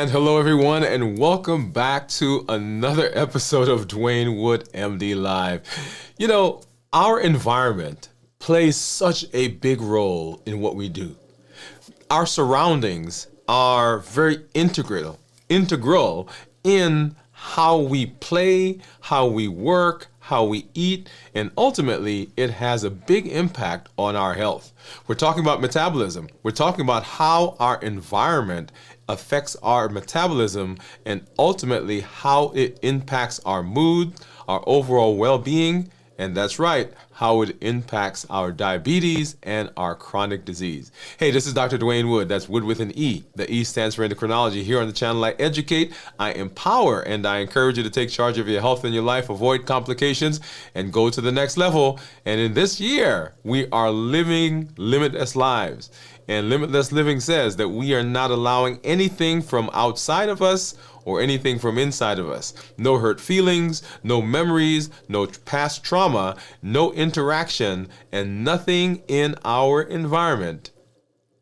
And hello, everyone, and welcome back to another episode of Dwain Woode, MD Live. You know, our environment plays such a big role in what we do. Our surroundings are very integral in how we play, how we work, how we eat, and ultimately it has a big impact on our health. We're talking about metabolism. We're talking about how our environment affects our metabolism and ultimately how it impacts our mood, our overall well-being, and that's right, how it impacts our diabetes and our chronic disease. Hey, this is Dr. Dwain Woode. That's Wood with an E. The E stands for endocrinology. Here on the channel, I educate, I empower, and I encourage you to take charge of your health and your life, avoid complications, and go to the next level. And in this year, we are living limitless lives. And limitless living says that we are not allowing anything from outside of us or anything from inside of us. No hurt feelings, no memories, no past trauma, no interaction, and nothing in our environment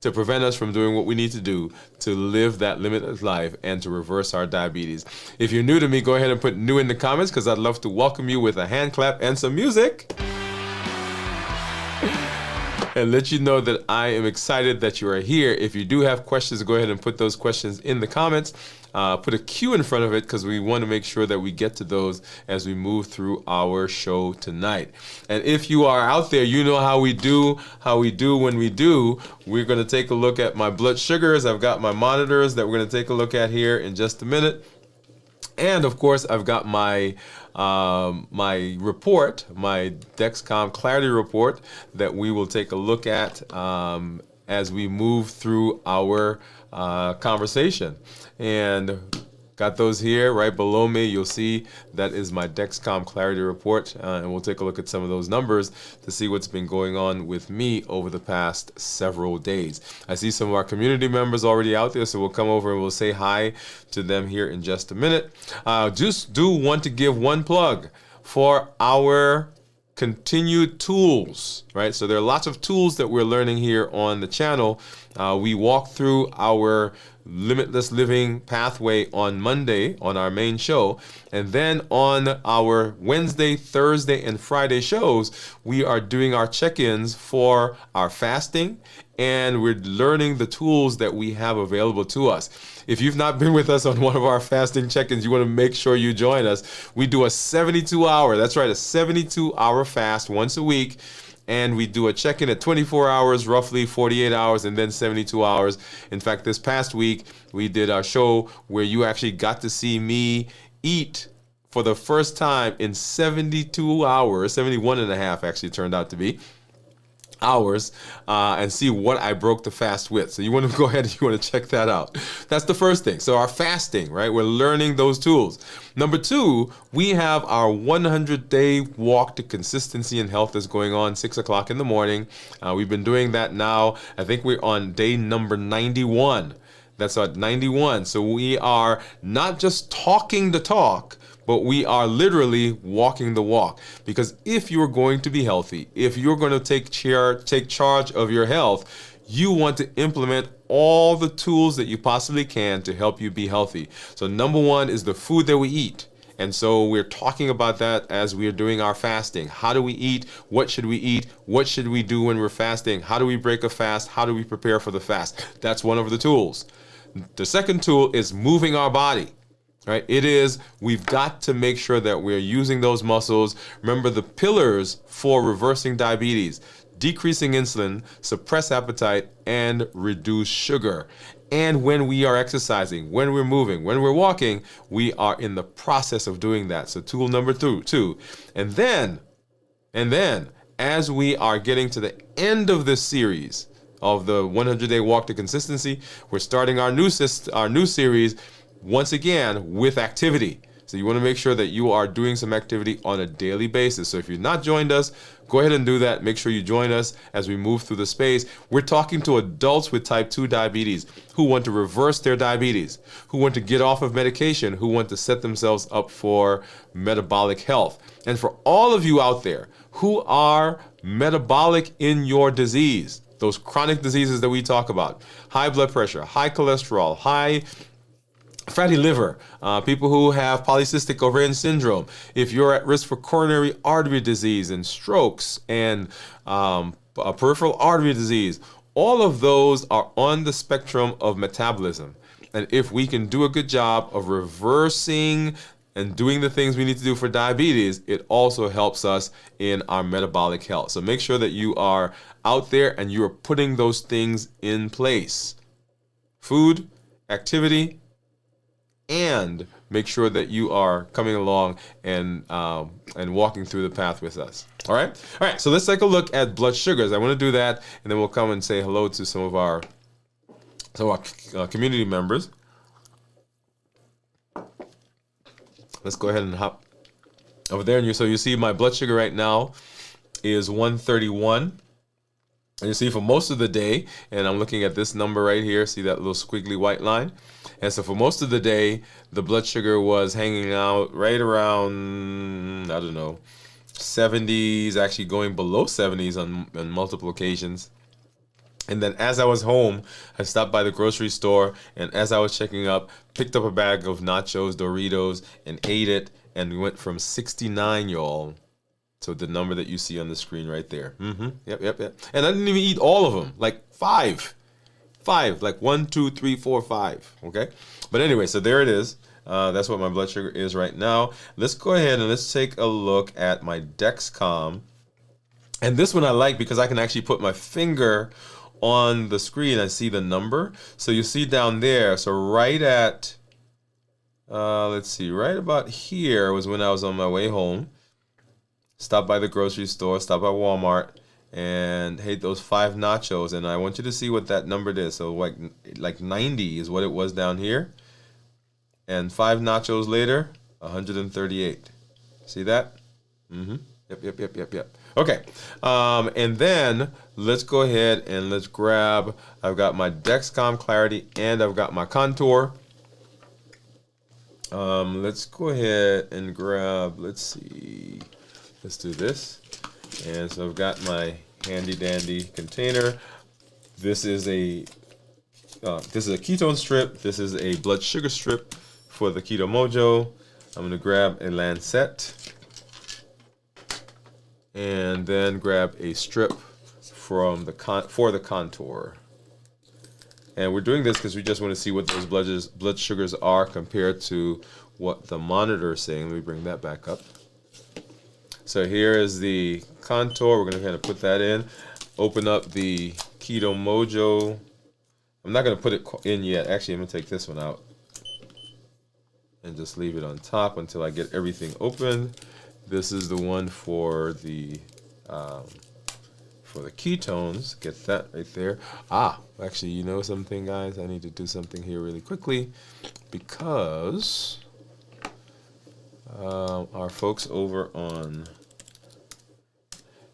to prevent us from doing what we need to do to live that limitless life and to reverse our diabetes. If you're new to me, go ahead and put new in the comments because I'd love to welcome you with a hand clap and some music. And let you know that I am excited that you are here. If you do have questions, go ahead and put those questions in the comments. Put a Q in front of it because we want to make sure that we get to those as we move through our show tonight. And if you are out there, you know how we do when we do. We're going to take a look at my blood sugars. I've got my monitors that we're going to take a look at here in just a minute. And of course, I've got my report, my Dexcom Clarity report that we will take a look at as we move through our conversation. And got those here right below me. You'll see that is my Dexcom Clarity report, and we'll take a look at some of those numbers to see what's been going on with me over the past several days. I see some of our community members already out there, so we'll come over and we'll say hi to them here in just a minute. Just do want to give one plug for our continued tools, right? So there are lots of tools that we're learning here on the channel. We walk through our limitless living pathway on Monday on our main show, and then on our Wednesday, Thursday, and Friday shows, we are doing our check-ins for our fasting, and we're learning the tools that we have available to us. If you've not been with us on one of our fasting check-ins, you want to make sure you join us. We do a 72-hour, that's right, a 72-hour fast once a week. And we do a check-in at 24 hours, roughly 48 hours, and then 72 hours. In fact, this past week, we did our show where you actually got to see me eat for the first time in 72 hours, 71 and a half actually turned out to be hours, and see what I broke the fast with. So you want to go ahead and you want to check that out. That's the first thing. So our fasting, right? We're learning those tools. Number two, we have our 100-day walk to consistency and health that's going on 6 o'clock in the morning. We've been doing that now. I think we're on day number 91. That's at 91. So we are not just talking the talk, but we are literally walking the walk. Because if you're going to be healthy, if you're going to take charge of your health, you want to implement all the tools that you possibly can to help you be healthy. So number one is the food that we eat. And so we're talking about that as we're doing our fasting. How do we eat? What should we eat? What should we do when we're fasting? How do we break a fast? How do we prepare for the fast? That's one of the tools. The second tool is moving our body. Right? We've got to make sure that we're using those muscles. Remember the pillars for reversing diabetes: decreasing insulin, suppress appetite, and reduce sugar. And when we are exercising, when we're moving, when we're walking, we are in the process of doing that. So tool number two. And then, as we are getting to the end of this series of the 100-day walk to consistency, we're starting our new series once again with activity. So you want to make sure that you are doing some activity on a daily basis. So if you've not joined us, go ahead and do that. Make sure you join us as we move through the space. We're talking to adults with type 2 diabetes who want to reverse their diabetes, who want to get off of medication, who want to set themselves up for metabolic health. And for all of you out there who are metabolic in your disease, those chronic diseases that we talk about, high blood pressure, high cholesterol, high Fatty liver, people who have polycystic ovarian syndrome, if you're at risk for coronary artery disease and strokes and peripheral artery disease, all of those are on the spectrum of metabolism. And if we can do a good job of reversing and doing the things we need to do for diabetes, it also helps us in our metabolic health. So make sure that you are out there and you are putting those things in place. Food, activity, and make sure that you are coming along and walking through the path with us. All right. So let's take a look at blood sugars. I want to do that, and then we'll come and say hello to some of our community members. Let's go ahead and hop over there, and so you see my blood sugar right now is 131. And you see for most of the day, and I'm looking at this number right here, see that little squiggly white line? And so for most of the day, the blood sugar was hanging out right around, I don't know, 70s, actually going below 70s on multiple occasions. And then as I was home, I stopped by the grocery store, and as I was checking up, picked up a bag of nachos, Doritos, and ate it, and we went from 69, y'all. So the number that you see on the screen right there. Yep. And I didn't even eat all of them, like five, like 1, 2, 3, 4, 5. Okay. But anyway, so there it is. That's what my blood sugar is right now. Let's go ahead and let's take a look at my Dexcom. And this one I like because I can actually put my finger on the screen. I see the number. So you see down there. So right at, let's see, right about here was when I was on my way home. Stop by the grocery store, stop by Walmart, and ate those 5 nachos. And I want you to see what that number is. So like 90 is what it was down here. And 5 nachos later, 138. See that? Yep. Okay. And then let's go ahead and let's grab, I've got my Dexcom Clarity and I've got my Contour. Let's go ahead and grab, let's see. Let's do this. And so I've got my handy dandy container. This is a ketone strip. This is a blood sugar strip for the Keto Mojo. I'm going to grab a lancet and then grab a strip from for the Contour. And we're doing this because we just want to see what those blood sugars are compared to what the monitor is saying. Let me bring that back up. So here is the Contour. We're going to kind of put that in. Open up the Keto Mojo. I'm not going to put it in yet. Actually, I'm going to take this one out and just leave it on top until I get everything open. This is the one for the ketones. Get that right there. Actually, you know something, guys? I need to do something here really quickly because our folks over on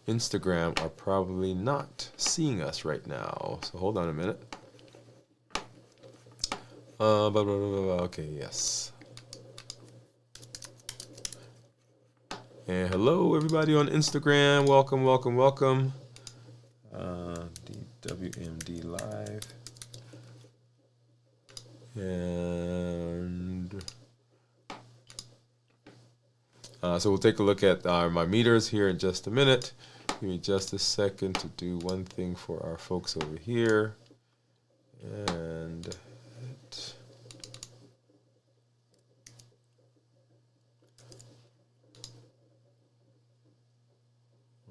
Instagram are probably not seeing us right now. So hold on a minute. Okay, yes. And hello, everybody on Instagram. Welcome. DWMD Live. And so we'll take a look at my meters here in just a minute. Give me just a second to do one thing for our folks over here. And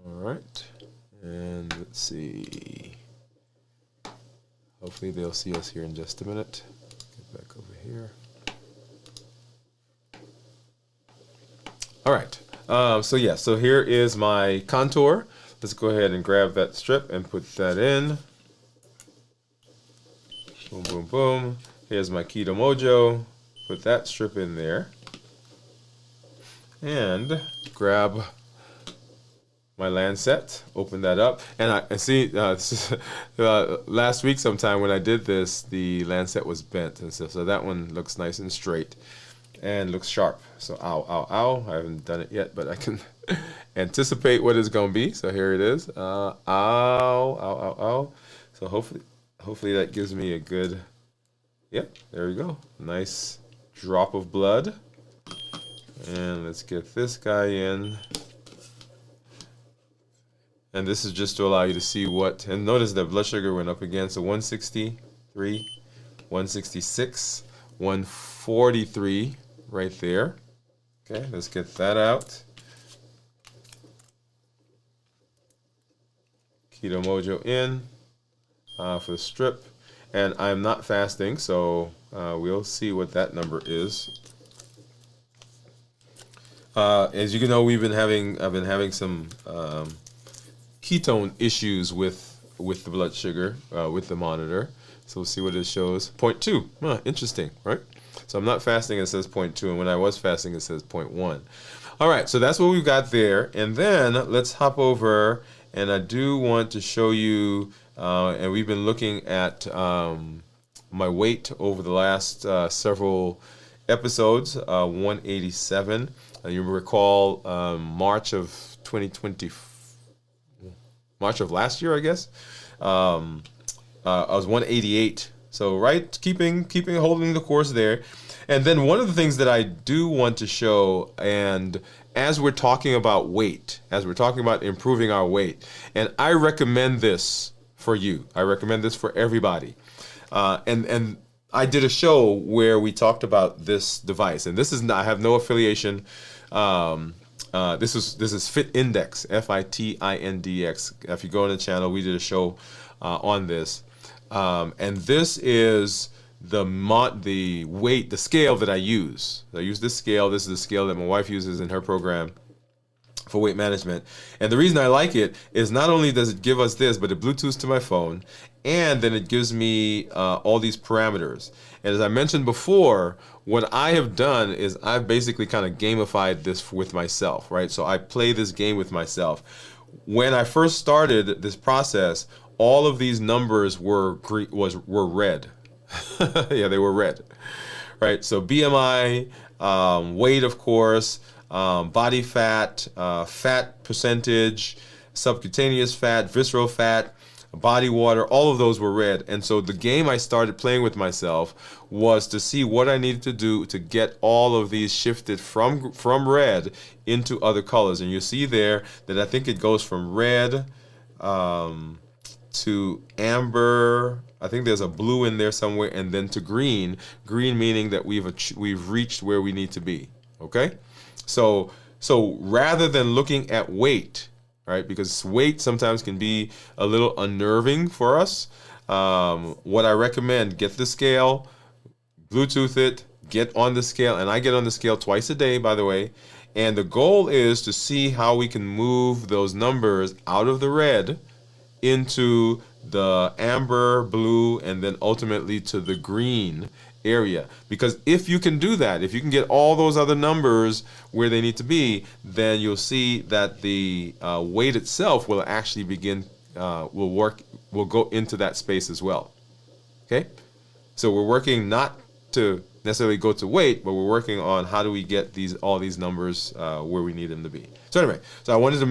all right. And let's see. Hopefully they'll see us here in just a minute. Get back over here. All right. So here is my Contour. Let's go ahead and grab that strip and put that in. Boom. Here's my Keto Mojo. Put that strip in there. And grab my Lancet. Open that up. And I see last week sometime when I did this, the Lancet was bent. And so that one looks nice and straight and looks sharp. So ow. I haven't done it yet, but I can anticipate what it's going to be. So here it is. Ow. So hopefully that gives me a good, yep, there we go. Nice drop of blood. And let's get this guy in. And this is just to allow you to see what, and notice that blood sugar went up again. So 163, 166, 143 right there. Okay, let's get that out. Keto Mojo in for the strip. And I'm not fasting, so we'll see what that number is. As you can know, I've been having some ketone issues with the blood sugar with the monitor. So we'll see what it shows. 0.2. Huh, interesting, right? So I'm not fasting, it says 0.2, and when I was fasting, it says 0.1. All right, so that's what we've got there. And then let's hop over, and I do want to show you, and we've been looking at my weight over the last several episodes, 187. You recall March of 2020, March of last year, I guess. I was 188. So right, keeping holding the course there. And then one of the things that I do want to show, and as we're talking about weight, as we're talking about improving our weight, and I recommend this for you. I recommend this for everybody. And I did a show where we talked about this device, and this is not, I have no affiliation. This is Fit Index, FITINDX. If you go on the channel, we did a show on this, and this is the weight, the scale that I use. I use this scale. This is the scale that my wife uses in her program for weight management. And the reason I like it is not only does it give us this, but it Bluetooths to my phone, and then it gives me all these parameters. And as I mentioned before, what I have done is I've basically kind of gamified this with myself, right? So I play this game with myself. When I first started this process, all of these numbers were red. Yeah, they were red, right? So BMI, weight, of course, body fat, fat percentage, subcutaneous fat, visceral fat, body water, all of those were red. And so the game I started playing with myself was to see what I needed to do to get all of these shifted from red into other colors. And you see there that I think it goes from red to amber. I think there's a blue in there somewhere, and then to green. Green meaning that we've reached where we need to be. Okay, so rather than looking at weight, right? Because weight sometimes can be a little unnerving for us. What I recommend: get the scale, Bluetooth it, get on the scale, and I get on the scale twice a day, by the way. And the goal is to see how we can move those numbers out of the red into the amber, blue, and then ultimately to the green area. Because if you can do that, if you can get all those other numbers where they need to be, then you'll see that the weight itself will actually begin, will go into that space as well. Okay? So we're working not to necessarily go to weight, but we're working on how do we get all these numbers where we need them to be. So anyway, so I wanted to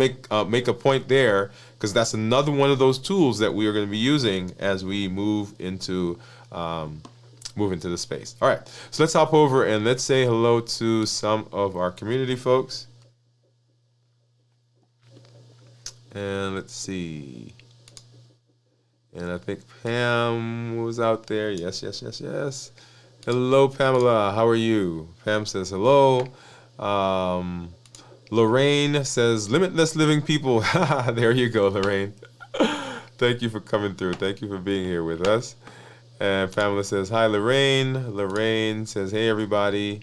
make a point there, because that's another one of those tools that we are going to be using as we move into the space. All right, so let's hop over and let's say hello to some of our community folks. And let's see. And I think Pam was out there. Yes. Hello, Pamela. How are you? Pam says hello. Lorraine says, limitless living people. There you go, Lorraine. Thank you for coming through. Thank you for being here with us. And Pamela says, hi, Lorraine. Lorraine says, hey, everybody.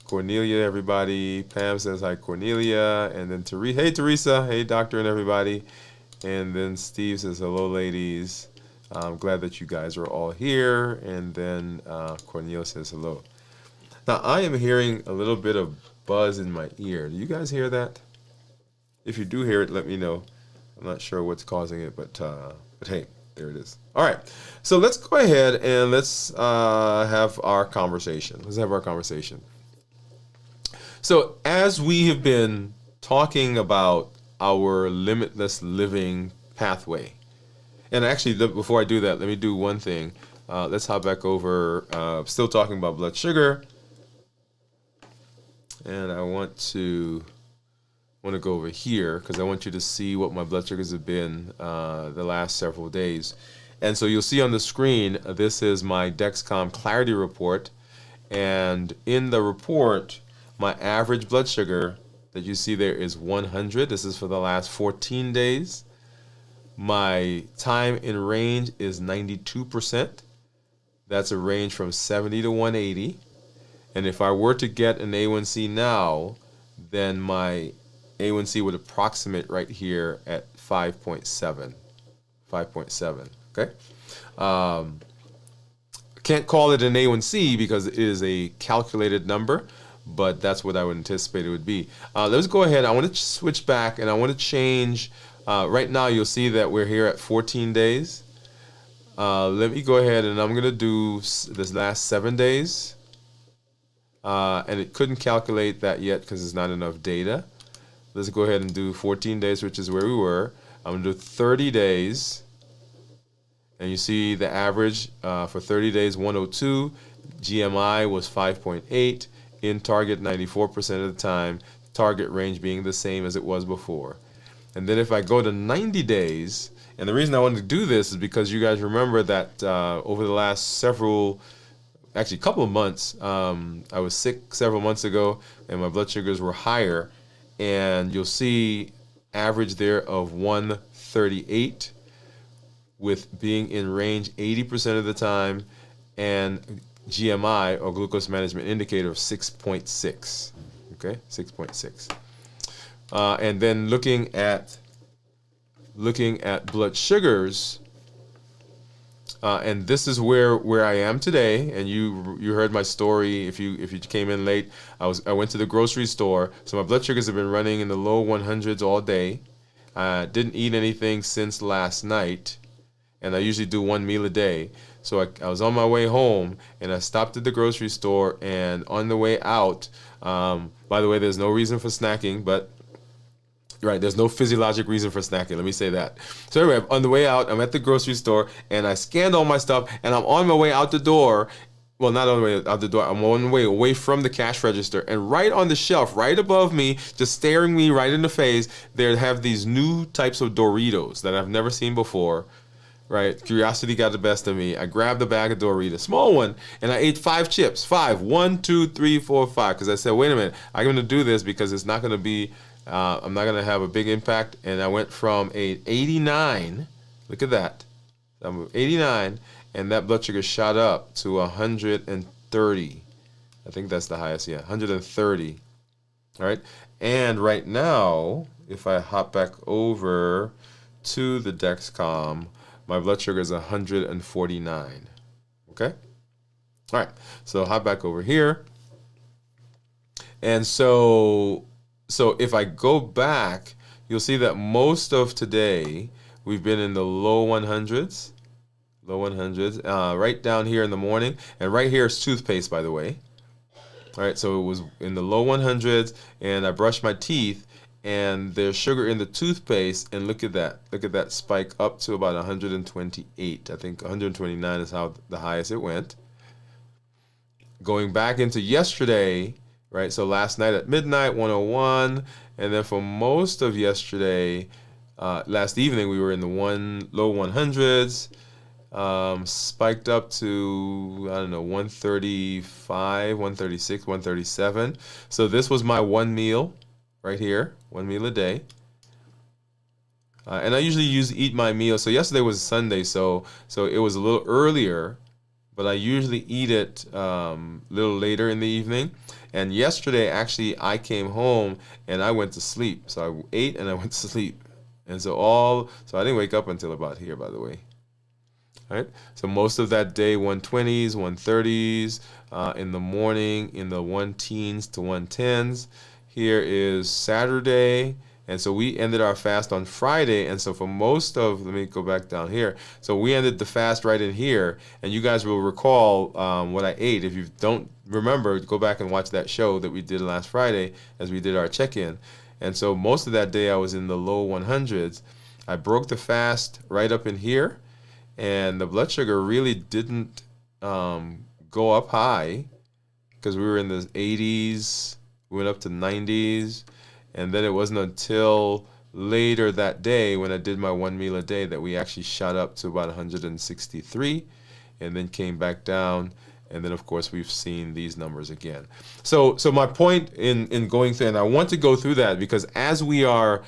Cornelia, everybody. Pam says, hi, Cornelia. And then hey, Teresa. Hey, doctor and everybody. And then Steve says, hello, ladies. I'm glad that you guys are all here. And then Cornelia says hello. Now, I am hearing a little bit of buzz in my ear. Do you guys hear that? If you do hear it, let me know. I'm not sure what's causing it, but hey, there it is. All right, so let's go ahead and let's have our conversation. Let's have our conversation. So as we have been talking about our limitless living pathway, and actually, before I do that, let me do one thing. Let's hop back over, still talking about blood sugar. and I want to go over here because I want you to see what my blood sugars have been the last several days. And so you'll see on the screen, this is my Dexcom Clarity Report. And in the report, my average blood sugar that you see there is 100. This is for the last 14 days. My time in range is 92%. That's a range from 70 to 180. And if I were to get an A1C now, then my A1C would approximate right here at 5.7. 5.7. Okay. Can't call it an A1C because it is a calculated number, but that's what I would anticipate it would be. Let's go ahead. I want to switch back and I want to change. Right now, you'll see that we're here at 14 days. Let me go ahead and I'm going to do this last 7 days. And it couldn't calculate that yet because there's not enough data. Let's go ahead and do 14 days, which is where we were. I'm going to do 30 days. And you see the average for 30 days, 102. GMI was 5.8. In target 94% of the time. Target range being the same as it was before. And then if I go to 90 days, and the reason I wanted to do this is because you guys remember that over the last couple of months, I was sick several months ago and my blood sugars were higher. And you'll see average there of 138 with being in range 80% of the time and GMI or glucose management indicator of 6.6. Okay, 6.6. And then looking at blood sugars, and this is where I am today. And you heard my story. If you came in late, I went to the grocery store. So my blood sugars have been running in the low 100s all day. Didn't eat anything since last night, and I usually do one meal a day. So I was on my way home, and I stopped at the grocery store. And on the way out, by the way, there's no reason for snacking, but right, there's no physiologic reason for snacking. Let me say that. So anyway, on the way out, I'm at the grocery store, and I scanned all my stuff, and I'm on my way out the door. Well, not on the way out the door. I'm on the way away from the cash register, and right on the shelf, right above me, just staring me right in the face, they have these new types of Doritos that I've never seen before. Right, curiosity got the best of me. I grabbed a bag of Doritos, small one, and I ate 5 chips. 5, 1, 2, 3, 4, 5. Because I said, wait a minute, I'm going to do this because it's not going to be. I'm not going to have a big impact. And I went from a 89. Look at that. I'm 89, and that blood sugar shot up to 130. I think that's the highest. Yeah, 130. All right, and right now, if I hop back over to the Dexcom, my blood sugar is 149. Okay? All right. So hop back over here. And so if I go back, you'll see that most of today we've been in the low 100s. Low 100s. Right down here in the morning. And right here is toothpaste, by the way. All right. So it was in the low 100s, and I brushed my teeth. And there's sugar in the toothpaste, and look at that spike up to about 128. I think 129 is how the highest it went. Going back into yesterday, right? So last night at midnight, 101, and then for most of yesterday, last evening we were in the low 100s, spiked up to 135, 136, 137. So this was my one meal. Right here, one meal a day. And I usually eat my meal. So yesterday was Sunday, so it was a little earlier, but I usually eat it a little later in the evening. And yesterday, actually, I came home and I went to sleep. So I ate and I went to sleep. And so I didn't wake up until about here, by the way. All right. So most of that day, 120s, 130s, in the morning, in the 1-teens to 110s. Here is Saturday, and so we ended our fast on Friday, and so for most of, let me go back down here. So we ended the fast right in here, and you guys will recall what I ate. If you don't remember, go back and watch that show that we did last Friday as we did our check-in. And so most of that day I was in the low 100s. I broke the fast right up in here, and the blood sugar really didn't go up high because we were in the 80s. We went up to 90s. And then it wasn't until later that day when I did my 1 meal a day that we actually shot up to about 163 and then came back down. And then, of course, we've seen these numbers again. So my point in going through, and I want to go through that because as we are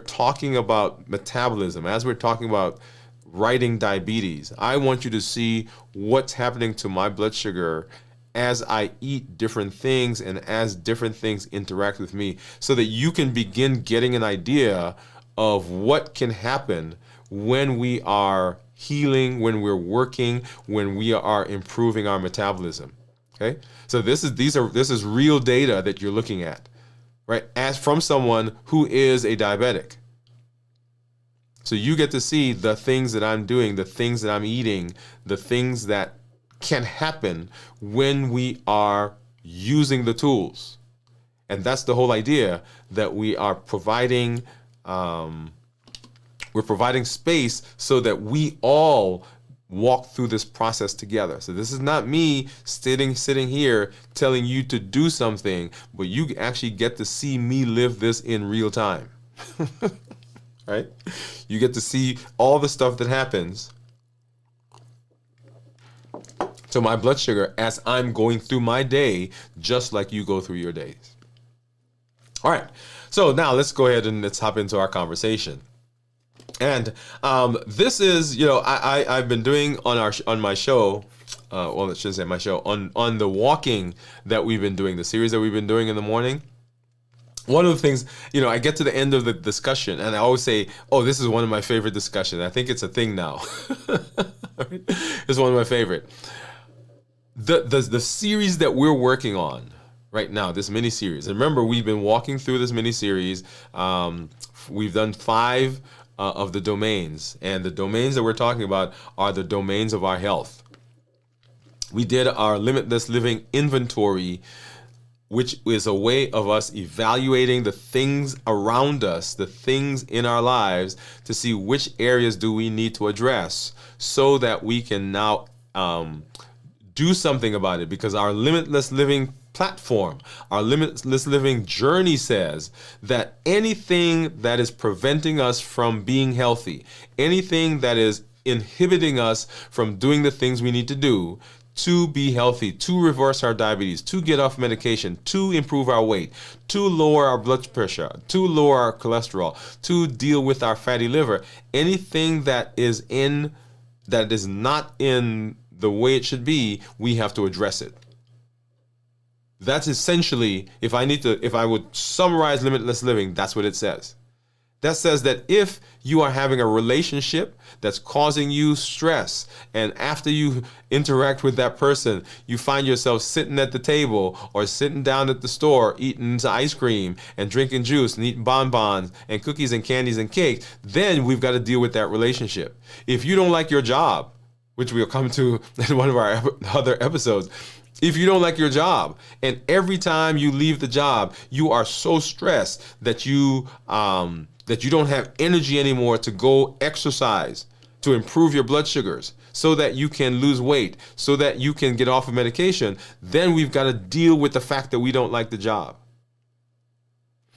talking about metabolism, as we're talking about writing diabetes, I want you to see what's happening to my blood sugar as I eat different things and as different things interact with me so that you can begin getting an idea of what can happen when we are healing, when we're working, when we are improving our metabolism. Okay? So this is real data that you're looking at, right? As from someone who is a diabetic. So you get to see the things that I'm doing, the things that I'm eating, the things that can happen when we are using the tools. And that's the whole idea, that we are providing space so that we all walk through this process together. So this is not me sitting here telling you to do something, but you actually get to see me live this in real time. Right? You get to see all the stuff that happens to my blood sugar as I'm going through my day, just like you go through your days. All right. So now let's go ahead and let's hop into our conversation. And this is, I've been doing on my show, well, I shouldn't say my show, on the walking that we've been doing, the series that we've been doing in the morning. One of the things, I get to the end of the discussion and I always say, oh, this is one of my favorite discussions. I think it's a thing now. It's one of my favorite. The series that we're working on right now, this mini-series. And remember, we've been walking through this mini-series. We've done 5 of the domains. And the domains that we're talking about are the domains of our health. We did our limitless living inventory, which is a way of us evaluating the things around us, the things in our lives, to see which areas do we need to address so that we can now do something about it. Because our limitless living platform, our limitless living journey says that anything that is preventing us from being healthy, anything that is inhibiting us from doing the things we need to do to be healthy, to reverse our diabetes, to get off medication, to improve our weight, to lower our blood pressure, to lower our cholesterol, to deal with our fatty liver, anything that is not in the way it should be, we have to address it. That's essentially, if I would summarize limitless living, that's what it says. That says that if you are having a relationship that's causing you stress, and after you interact with that person, you find yourself sitting at the table or sitting down at the store eating ice cream and drinking juice and eating bonbons and cookies and candies and cake, then we've got to deal with that relationship. If you don't like your job, which we'll come to in one of our other episodes, if you don't like your job and every time you leave the job, you are so stressed that you don't have energy anymore to go exercise, to improve your blood sugars, so that you can lose weight, so that you can get off of medication, then we've got to deal with the fact that we don't like the job.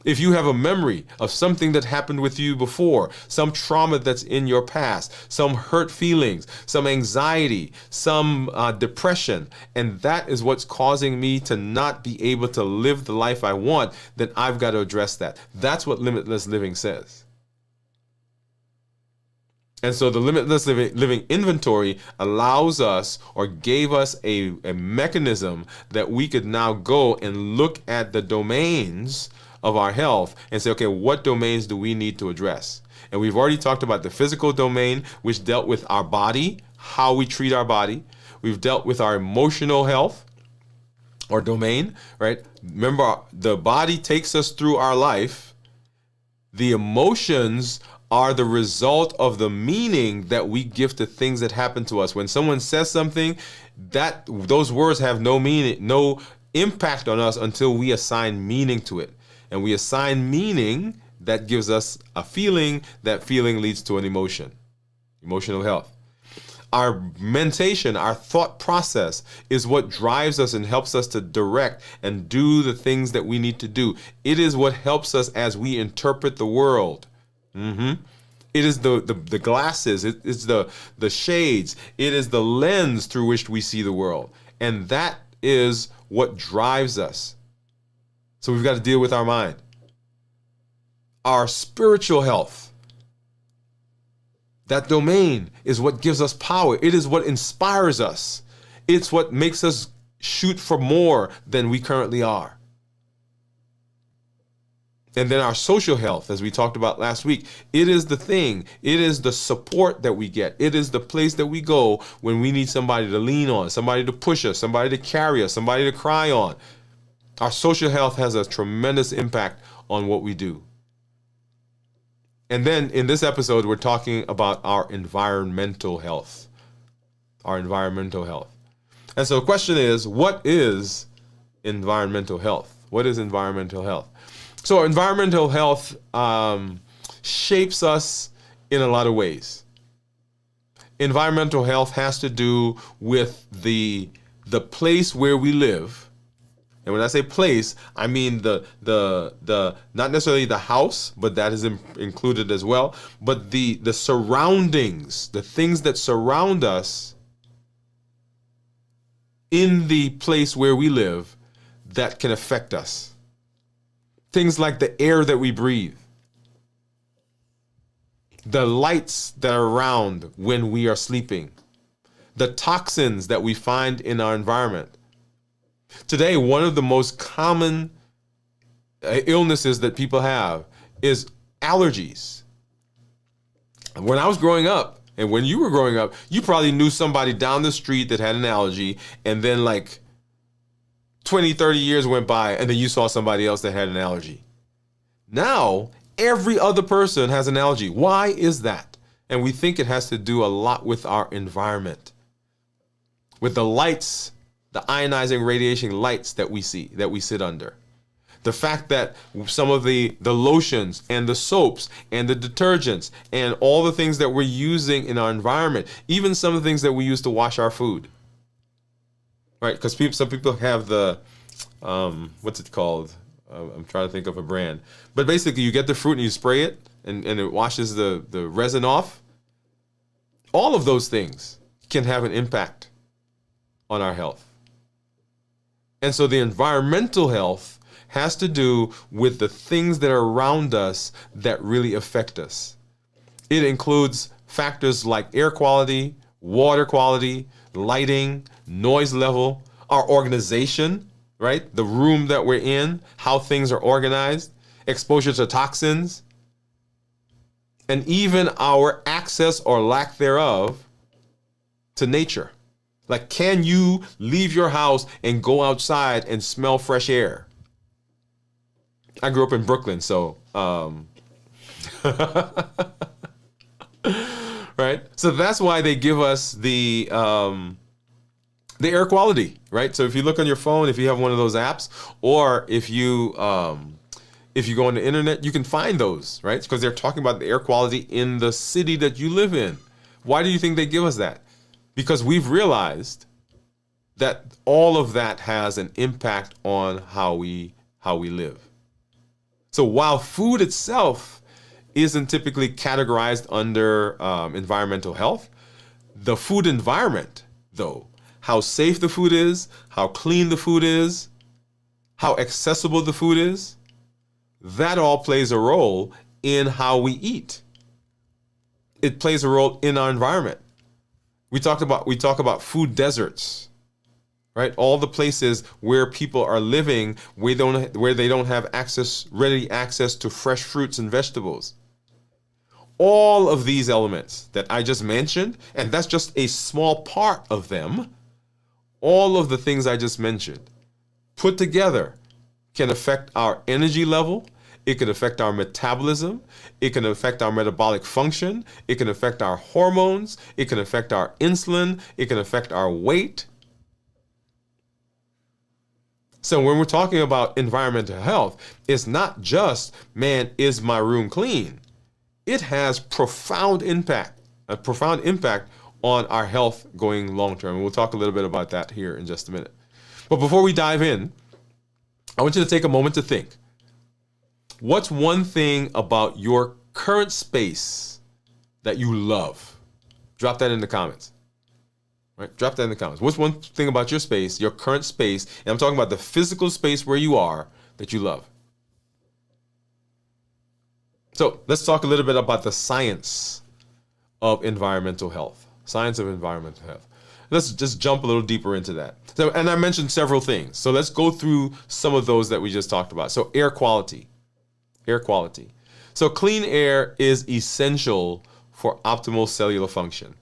If you have a memory of something that happened with you before, some trauma that's in your past, some hurt feelings, some anxiety, some depression, and that is what's causing me to not be able to live the life I want, then I've got to address that. That's what limitless living says. And so the limitless living inventory allows us, or gave us a mechanism that we could now go and look at the domains of our health and say, okay, what domains do we need to address? And we've already talked about the physical domain, which dealt with our body, how we treat our body. We've dealt with our emotional health or domain, right? Remember, the body takes us through our life. The emotions are the result of the meaning that we give to things that happen to us. When someone says something, those words have no meaning, no impact on us until we assign meaning to it. And we assign meaning that gives us a feeling. That feeling leads to an emotion, emotional health. Our mentation, our thought process is what drives us and helps us to direct and do the things that we need to do. It is what helps us as we interpret the world. It is the glasses, it's the shades, it is the lens through which we see the world. And that is what drives us. So we've got to deal with our mind. Our spiritual health, that domain is what gives us power. It is what inspires us. It's what makes us shoot for more than we currently are. And then our social health, as we talked about last week, it is the thing. It is the support that we get. It is the place that we go when we need somebody to lean on, somebody to push us, somebody to carry us, somebody to cry on. Our social health has a tremendous impact on what we do. And then in this episode, we're talking about our environmental health. Our environmental health. And so the question is, what is environmental health? What is environmental health? So environmental health shapes us in a lot of ways. Environmental health has to do with the place where we live. And when I say place, I mean the not necessarily the house, but that is included as well, but the surroundings, the things that surround us in the place where we live that can affect us. Things like the air that we breathe, the lights that are around when we are sleeping, the toxins that we find in our environment. Today, one of the most common illnesses that people have is allergies. When I was growing up, and when you were growing up, you probably knew somebody down the street that had an allergy, and then like 20, 30 years went by, and then you saw somebody else that had an allergy. Now, every other person has an allergy. Why is that? And we think it has to do a lot with our environment, with the lights, the ionizing radiation lights that we see, that we sit under. The fact that some of the lotions and the soaps and the detergents and all the things that we're using in our environment, even some of the things that we use to wash our food, right? Because some people have the, what's it called? I'm trying to think of a brand. But basically you get the fruit and you spray it and it washes the resin off. All of those things can have an impact on our health. And so the environmental health has to do with the things that are around us that really affect us. It includes factors like air quality, water quality, lighting, noise level, our organization, right? The room that we're in, how things are organized, exposure to toxins, and even our access or lack thereof to nature. Like, can you leave your house and go outside and smell fresh air? I grew up in Brooklyn, so, right? So that's why they give us the air quality, right? So if you look on your phone, if you have one of those apps, or if you go on the internet, you can find those, right? Because they're talking about the air quality in the city that you live in. Why do you think they give us that? Because we've realized that all of that has an impact on how we live. So while food itself isn't typically categorized under environmental health, the food environment, though, how safe the food is, how clean the food is, how accessible the food is, that all plays a role in how we eat. It plays a role in our environment. We talk about food deserts, right? All the places where people are living where they don't have ready access to fresh fruits and vegetables. All of these elements that I just mentioned, and that's just a small part of them, all of the things I just mentioned put together can affect our energy level. It can affect our metabolism. It can affect our metabolic function. It can affect our hormones. It can affect our insulin. It can affect our weight. So when we're talking about environmental health, it's not just, man, is my room clean? It has a profound impact on our health going long term. And we'll talk a little bit about that here in just a minute. But before we dive in, I want you to take a moment to think. What's one thing about your current space that you love? Drop that in the comments. Right? Drop that in the comments. What's one thing about your space, your current space, and I'm talking about the physical space where you are, that you love? So let's talk a little bit about the science of environmental health. Science of environmental health. Let's just jump a little deeper into that. So, and I mentioned several things. So let's go through some of those that we just talked about. So air quality. Air quality. So clean air is essential for optimal cellular function.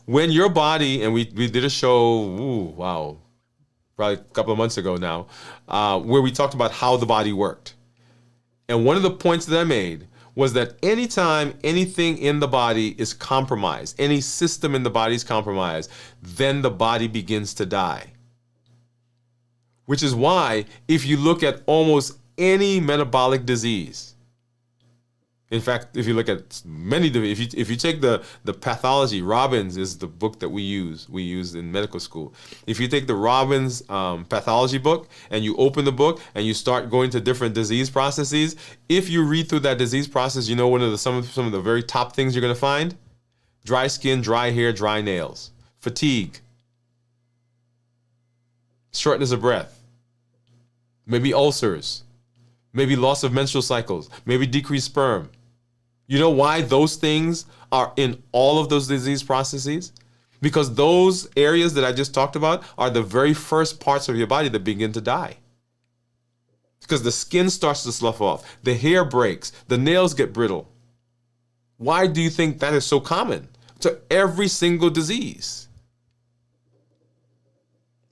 When your body, and we did a show, probably a couple of months ago now, where we talked about how the body worked. And one of the points that I made was that anytime anything in the body is compromised, any system in the body is compromised, then the body begins to die. Which is why if you look at almost any metabolic disease, in fact, if you look at many, if you take the pathology, Robbins is the book that we use in medical school. If you take the Robbins pathology book and you open the book and you start going to different disease processes, if you read through that disease process, you know some of the very top things you're going to find: dry skin, dry hair, dry nails, fatigue, shortness of breath, maybe ulcers, maybe loss of menstrual cycles, maybe decreased sperm. You know why those things are in all of those disease processes? Because those areas that I just talked about are the very first parts of your body that begin to die. Because the skin starts to slough off, the hair breaks, the nails get brittle. Why do you think that is so common to every single disease?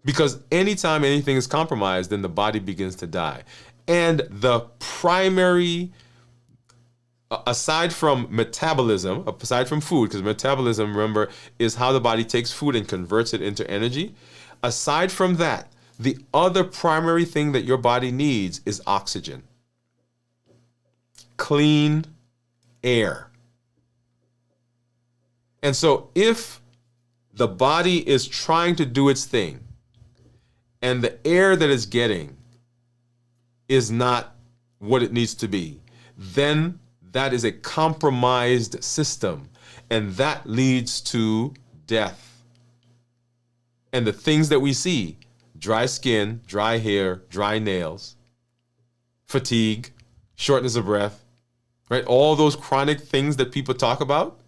Because anytime anything is compromised, then the body begins to die. And the primary, aside from metabolism, aside from food, because metabolism, remember, is how the body takes food and converts it into energy. Aside from that, the other primary thing that your body needs is oxygen. Clean air. And so if the body is trying to do its thing and the air that it's getting is not what it needs to be, then that is a compromised system, and that leads to death. And the things that we see: dry skin, dry hair, dry nails, fatigue, shortness of breath, right? All those chronic things that people talk about,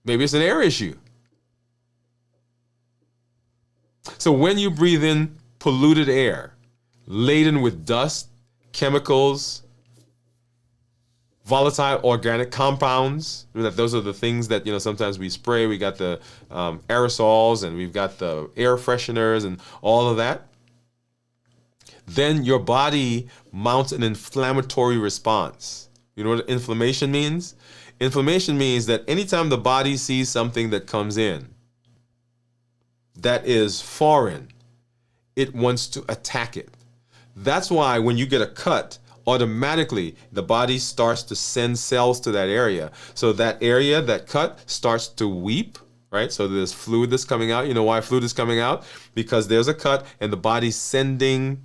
maybe it's an air issue. So when you breathe in polluted air, laden with dust, chemicals, volatile organic compounds, those are the things that, sometimes we spray. We got the aerosols, and we've got the air fresheners and all of that. Then your body mounts an inflammatory response. You know what inflammation means? Inflammation means that anytime the body sees something that comes in that is foreign, it wants to attack it. That's why when you get a cut, automatically the body starts to send cells to that area. So that area, that cut, starts to weep, right? So there's fluid that's coming out. You know why fluid is coming out? Because there's a cut and the body's sending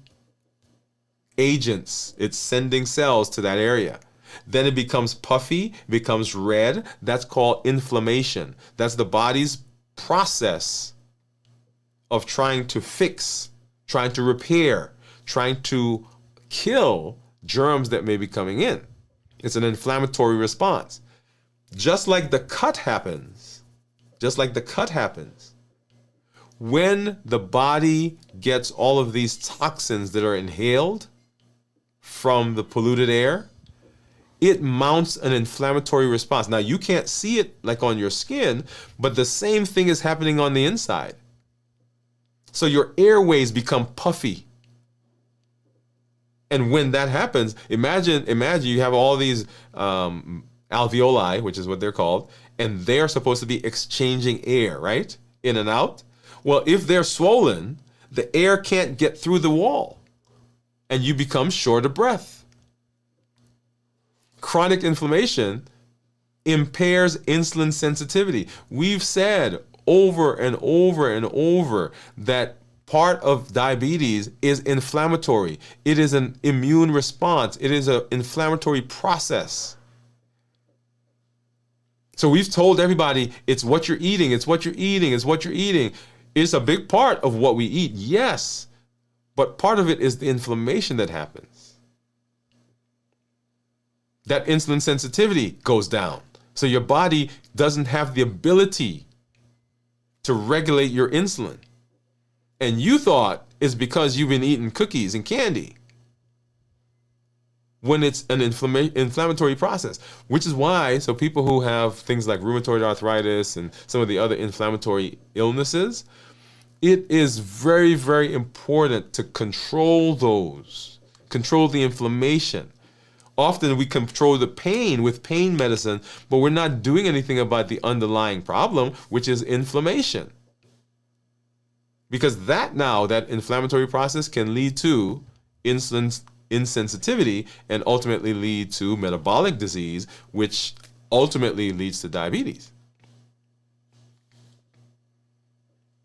agents. It's sending cells to that area. Then it becomes puffy, becomes red. That's called inflammation. That's the body's process of trying to fix, trying to repair, trying to kill germs that may be coming in. It's an inflammatory response. Just like the cut happens, when the body gets all of these toxins that are inhaled from the polluted air, it mounts an inflammatory response. Now, you can't see it like on your skin, but the same thing is happening on the inside. So your airways become puffy. And when that happens, imagine you have all these alveoli, which is what they're called, and they're supposed to be exchanging air, right? In and out. Well, if they're swollen, the air can't get through the wall, and you become short of breath. Chronic inflammation impairs insulin sensitivity. We've said over and over and over that part of diabetes is inflammatory. It is an immune response. It is an inflammatory process. So we've told everybody it's what you're eating, it's what you're eating, it's what you're eating. It's a big part of what we eat, yes, but part of it is the inflammation that happens. That insulin sensitivity goes down. So your body doesn't have the ability to regulate your insulin. And you thought it's because you've been eating cookies and candy, when it's an inflammatory process, which is why, so people who have things like rheumatoid arthritis and some of the other inflammatory illnesses, it is very, very important to control those, control the inflammation. Often we control the pain with pain medicine, but we're not doing anything about the underlying problem, which is inflammation. Because that inflammatory process can lead to insulin insensitivity and ultimately lead to metabolic disease, which ultimately leads to diabetes.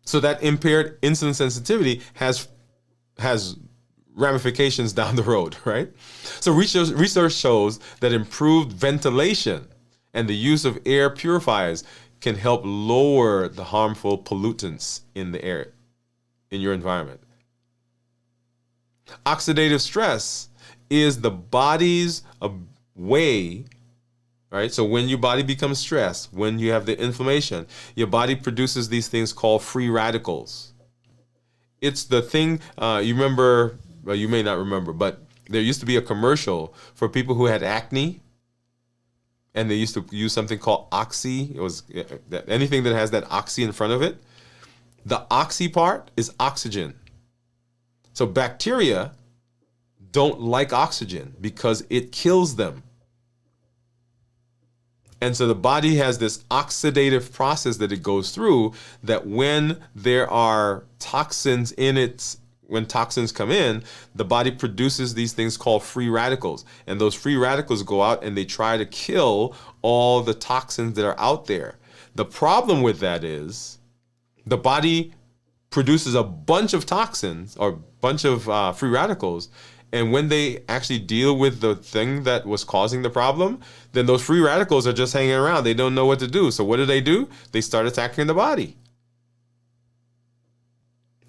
So that impaired insulin sensitivity has ramifications down the road, right? So research shows that improved ventilation and the use of air purifiers can help lower the harmful pollutants in the air, in your environment. Oxidative stress is the body's way, right? So when your body becomes stressed, when you have the inflammation, your body produces these things called free radicals. It's the thing, you remember, well, you may not remember, but there used to be a commercial for people who had acne, and they used to use something called oxy. It was anything that has that oxy in front of it. The oxy part is oxygen. So bacteria don't like oxygen because it kills them. And so the body has this oxidative process that it goes through, that when there are toxins in it, when toxins come in, the body produces these things called free radicals. And those free radicals go out and they try to kill all the toxins that are out there. The problem with that is the body produces a bunch of toxins or bunch of free radicals, and when they actually deal with the thing that was causing the problem, then those free radicals are just hanging around. They don't know what to do. So what do? They start attacking the body.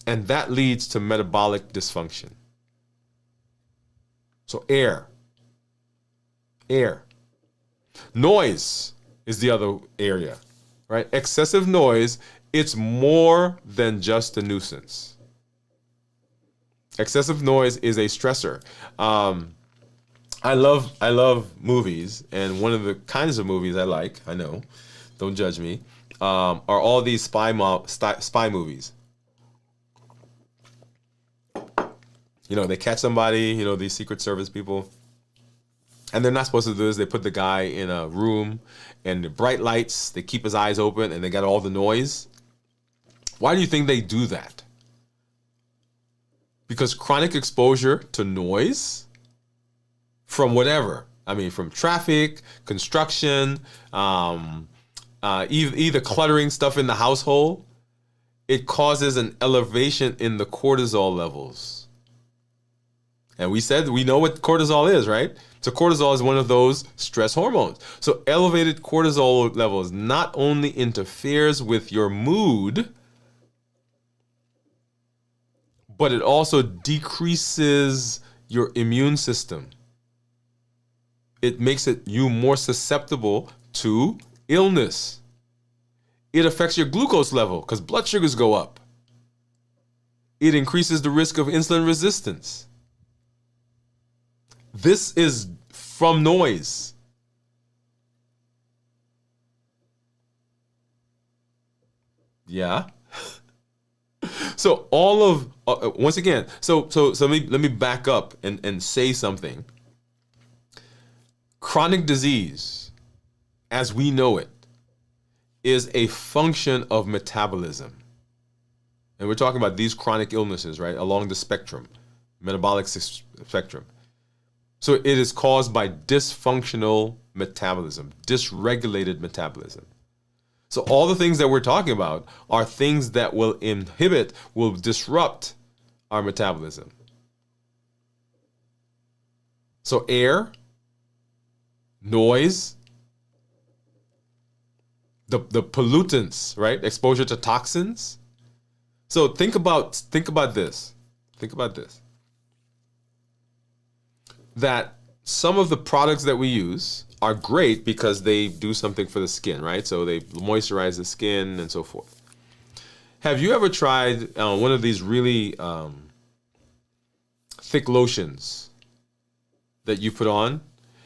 And that leads to metabolic dysfunction. So air. Noise is the other area, right? Excessive noise, it's more than just a nuisance. Excessive noise is a stressor. I love movies, and one of the kinds of movies I like, I know, don't judge me, are all these spy movies. You know, they catch somebody, you know, these Secret Service people, and they're not supposed to do this. They put the guy in a room, and the bright lights, they keep his eyes open, and they got all the noise. Why do you think they do that? Because chronic exposure to noise from whatever, I mean, from traffic, construction, either cluttering stuff in the household, it causes an elevation in the cortisol levels. And we know what cortisol is, right? So cortisol is one of those stress hormones. So elevated cortisol levels not only interferes with your mood, but it also decreases your immune system. It makes you more susceptible to illness. It affects your glucose level because blood sugars go up. It increases the risk of insulin resistance. This is from noise. Yeah. So all of once again, so let me back up and say something. Chronic disease, as we know it, is a function of metabolism. And we're talking about these chronic illnesses, right, along the spectrum, metabolic spectrum. So it is caused by dysfunctional metabolism, dysregulated metabolism. So all the things that we're talking about are things that will inhibit, will disrupt our metabolism. So air, noise, the pollutants, right? Exposure to toxins. So think about this. Think about this. That some of the products that we use are great because they do something for the skin, right? So they moisturize the skin and so forth. Have you ever tried one of these really thick lotions that you put on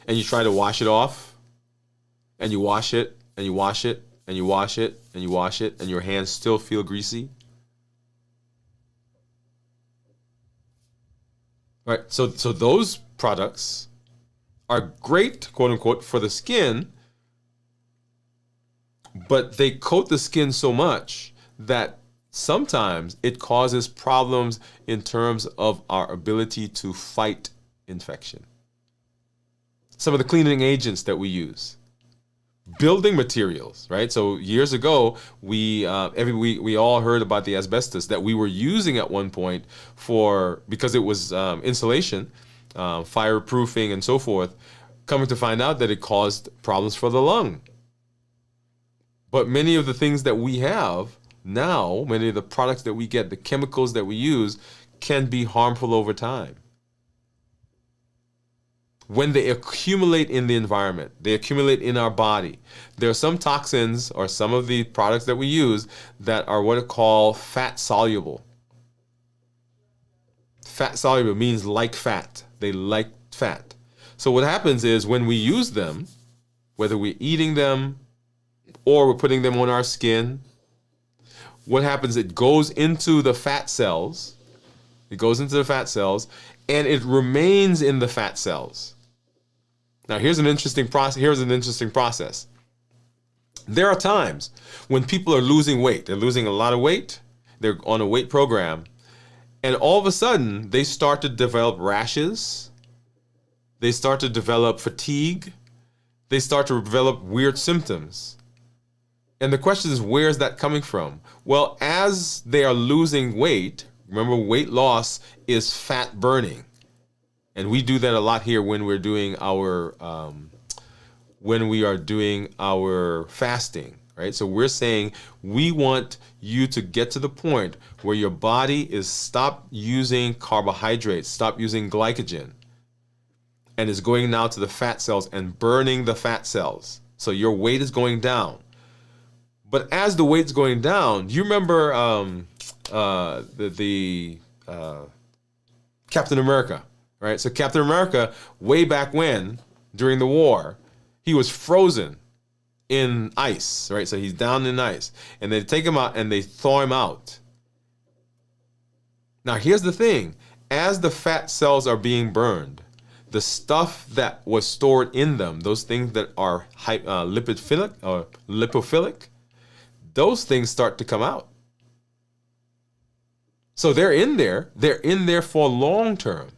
and you try to wash it off and you wash it and you wash it and you wash it and you wash it and your hands still feel greasy? Right, so those products are great, quote unquote, for the skin, but they coat the skin so much that sometimes it causes problems in terms of our ability to fight infection. Some of the cleaning agents that we use, building materials, right? So years ago, we all heard about the asbestos that we were using at one point because it was insulation, fireproofing, and so forth. Coming to find out that it caused problems for the lung. But many of the things that we have now, many of the products that we get, the chemicals that we use, can be harmful over time. When they accumulate in the environment, they accumulate in our body. There are some toxins or some of the products that we use that are what are called fat soluble. Fat soluble means like fat. They like fat. So what happens is when we use them, whether we're eating them or we're putting them on our skin, what happens, it goes into the fat cells. It goes into the fat cells and it remains in the fat cells. Now, here's an interesting process. There are times when people are losing weight. They're losing a lot of weight. They're on a weight program. And all of a sudden, they start to develop rashes. They start to develop fatigue. They start to develop weird symptoms. And the question is, where is that coming from? Well, as they are losing weight, remember, weight loss is fat burning. And we do that a lot here when we're doing our fasting, right? So we're saying we want you to get to the point where your body is stop using carbohydrates, stop using glycogen, and is going now to the fat cells and burning the fat cells. So your weight is going down. But as the weight's going down, you remember Captain America? Right, so Captain America, way back when, during the war, he was frozen in ice, right? So he's down in ice, and they take him out and they thaw him out. Now, here's the thing. As the fat cells are being burned, the stuff that was stored in them, those things that are lipophilic, those things start to come out. So they're in there for long term.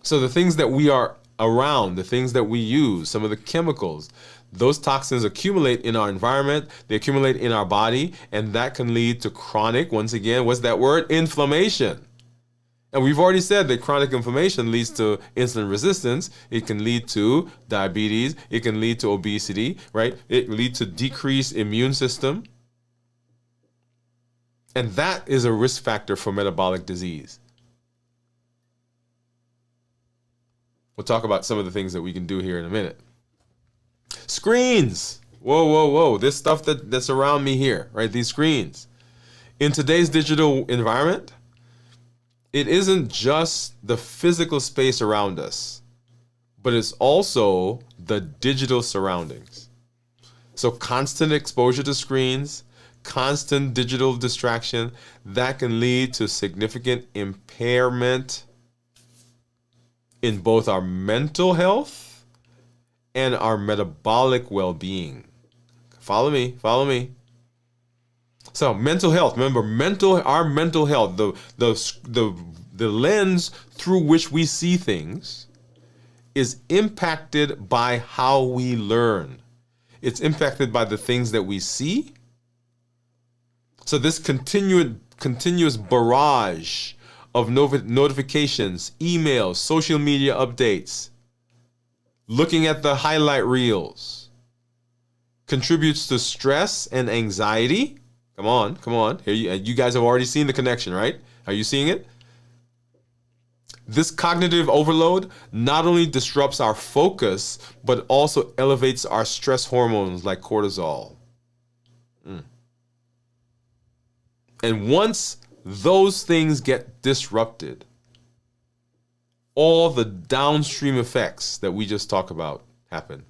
So the things that we are around, the things that we use, some of the chemicals, those toxins accumulate in our environment, they accumulate in our body, and that can lead to chronic, once again, what's that word? Inflammation. And we've already said that chronic inflammation leads to insulin resistance. It can lead to diabetes. It can lead to obesity, right? It leads to decreased immune system. And that is a risk factor for metabolic disease. We'll talk about some of the things that we can do here in a minute. Screens. Whoa. This stuff that's around me here, right? These screens. In today's digital environment, it isn't just the physical space around us, but it's also the digital surroundings. So constant exposure to screens, constant digital distraction, that can lead to significant impairment in both our mental health and our metabolic well-being. Follow me. So mental health, remember our mental health, the the lens through which we see things is impacted by how we learn. It's impacted by the things that we see. So this continuous barrage of notifications, emails, social media updates, looking at the highlight reels, contributes to stress and anxiety. Come on. Here you guys have already seen the connection, right? Are you seeing it? This cognitive overload not only disrupts our focus, but also elevates our stress hormones like cortisol. And once those things get disrupted, all the downstream effects that we just talked about happen.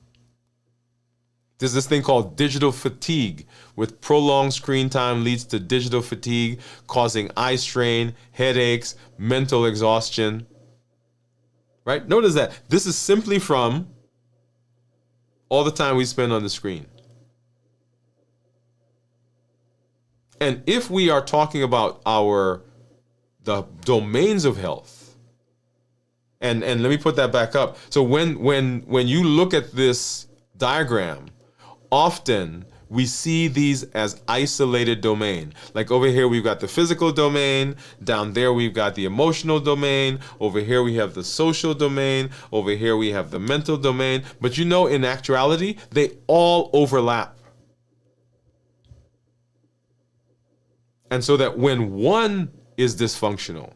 There's this thing called digital fatigue, with prolonged screen time leads to digital fatigue, causing eye strain, headaches, mental exhaustion. Right? Notice that this is simply from all the time we spend on the screen. And if we are talking about the domains of health, and let me put that back up. So when you look at this diagram, often we see these as isolated domain. Like over here, we've got the physical domain. Down there, we've got the emotional domain. Over here, we have the social domain. Over here, we have the mental domain. But in actuality, they all overlap. And so that when one is dysfunctional,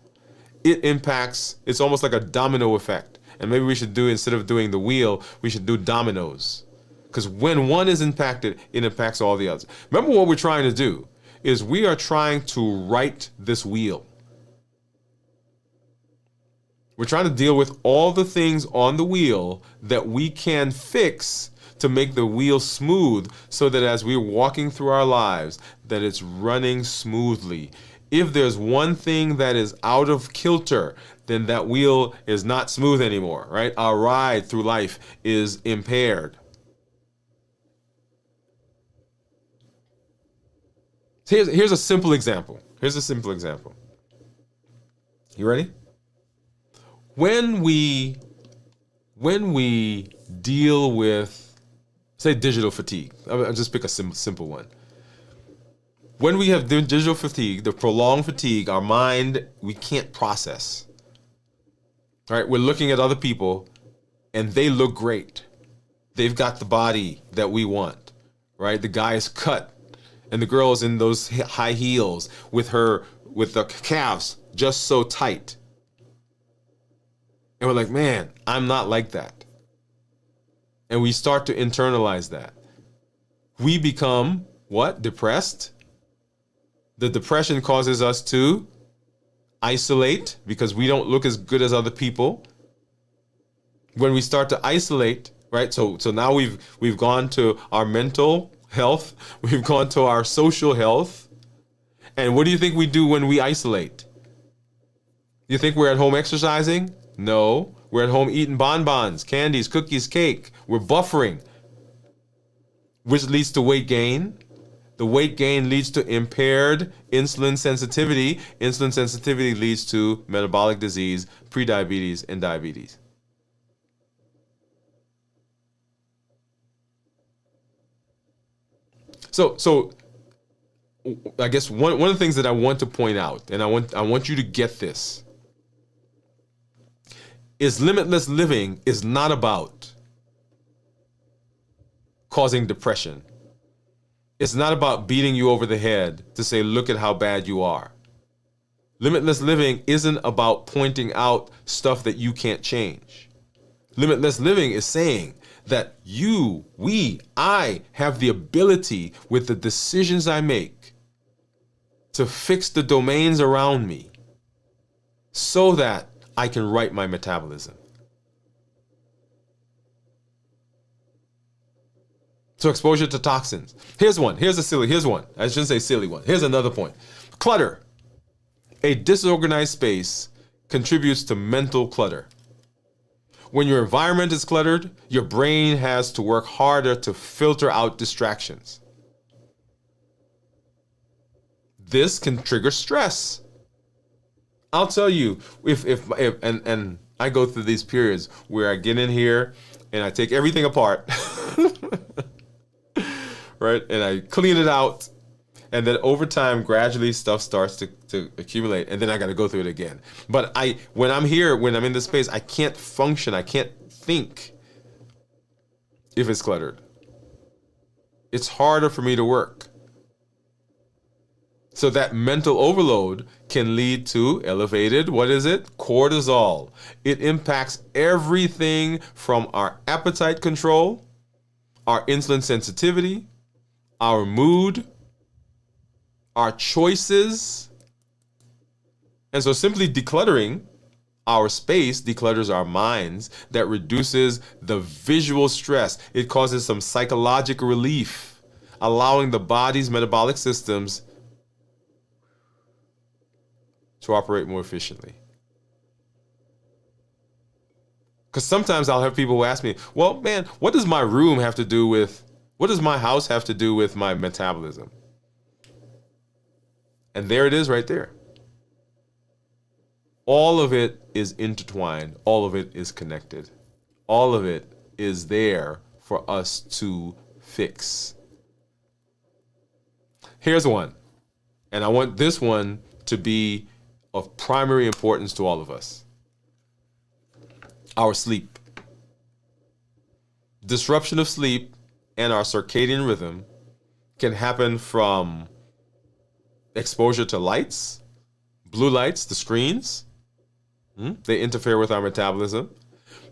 it impacts, it's almost like a domino effect. And maybe we should instead of doing the wheel, we should do dominoes. Because when one is impacted, it impacts all the others. Remember, what we're trying to do is we are trying to right this wheel. We're trying to deal with all the things on the wheel that we can fix to make the wheel smooth, so that as we're walking through our lives, that it's running smoothly. If there's one thing that is out of kilter, then that wheel is not smooth anymore, right? Our ride through life is impaired. Here's a simple example. You ready? When we deal with, say, digital fatigue, I'll just pick a simple one. When we have digital fatigue, the prolonged fatigue, our mind, we can't process. All right, we're looking at other people and they look great. They've got the body that we want, right? The guy is cut and the girl is in those high heels with the calves just so tight. And we're like, man, I'm not like that. And we start to internalize that. We become what? Depressed. The depression causes us to isolate because we don't look as good as other people. When we start to isolate, right? So now we've gone to our mental health, we've gone to our social health. And what do you think we do when we isolate? You think we're at home exercising? No, we're at home eating bonbons, candies, cookies, cake. We're buffering, which leads to weight gain. The weight gain leads to impaired insulin sensitivity. Insulin sensitivity leads to metabolic disease, prediabetes, and diabetes. So I guess one of the things that I want to point out, and I want you to get this, is limitless living is not about causing depression. It's not about beating you over the head to say, look at how bad you are. Limitless living isn't about pointing out stuff that you can't change. Limitless living is saying that I have the ability with the decisions I make to fix the domains around me so that I can right my metabolism. So exposure to toxins. Here's one. Here's one. I shouldn't say silly one. Here's another point. Clutter. A disorganized space contributes to mental clutter. When your environment is cluttered, your brain has to work harder to filter out distractions. This can trigger stress. I'll tell you, if and I go through these periods where I get in here and I take everything apart, right? And I clean it out. And then over time, gradually stuff starts to accumulate. And then I got to go through it again. But when I'm here, when I'm in this space, I can't function. I can't think if it's cluttered. It's harder for me to work. So that mental overload can lead to elevated, what is it? Cortisol. It impacts everything from our appetite control, our insulin sensitivity, our mood, our choices. And so simply decluttering our space declutters our minds. That reduces the visual stress. It causes some psychological relief, allowing the body's metabolic systems to operate more efficiently. Because sometimes I'll have people who ask me, well, man, what does my house have to do with my metabolism? And there it is right there. All of it is intertwined. All of it is connected. All of it is there for us to fix. Here's one. And I want this one to be of primary importance to all of us. Our sleep. Disruption of sleep and our circadian rhythm can happen from exposure to lights, blue lights, the screens. They interfere with our metabolism.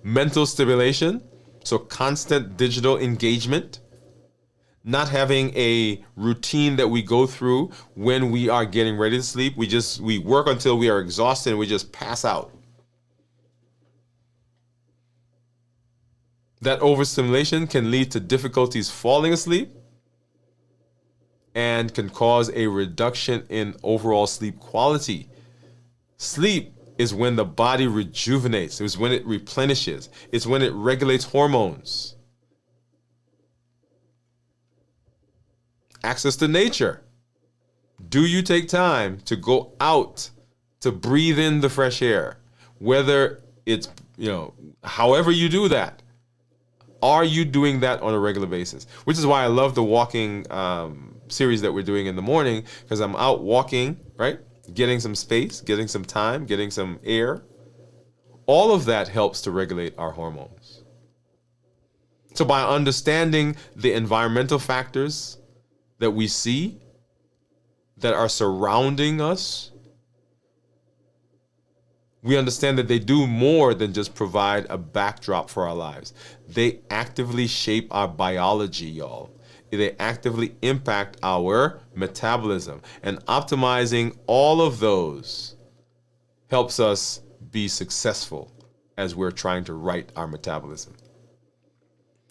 Mental stimulation, so constant digital engagement. Not having a routine that we go through when we are getting ready to sleep. We work until we are exhausted and we just pass out. That overstimulation can lead to difficulties falling asleep and can cause a reduction in overall sleep quality. Sleep is when the body rejuvenates. It's when it replenishes. It's when it regulates hormones. Access to nature. Do you take time to go out to breathe in the fresh air? Whether it's, however you do that, are you doing that on a regular basis? Which is why I love the walking series that we're doing in the morning, because I'm out walking, right? Getting some space, getting some time, getting some air. All of that helps to regulate our hormones. So by understanding the environmental factors that we see, that are surrounding us, we understand that they do more than just provide a backdrop for our lives. They actively shape our biology, y'all. They actively impact our metabolism. And optimizing all of those helps us be successful as we're trying to right our metabolism.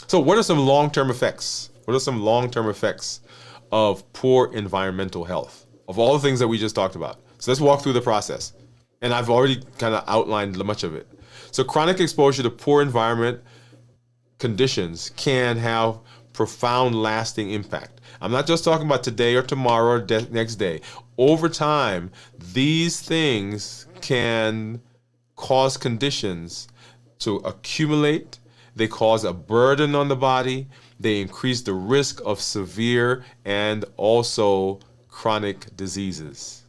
So what are some long-term effects? What are some long-term effects of poor environmental health, of all the things that we just talked about? So let's walk through the process. And I've already kind of outlined much of it. So chronic exposure to poor environment conditions can have profound lasting impact. I'm not just talking about today or tomorrow or next day. Over time, these things can cause conditions to accumulate. They cause a burden on the body. They increase the risk of severe and also chronic diseases.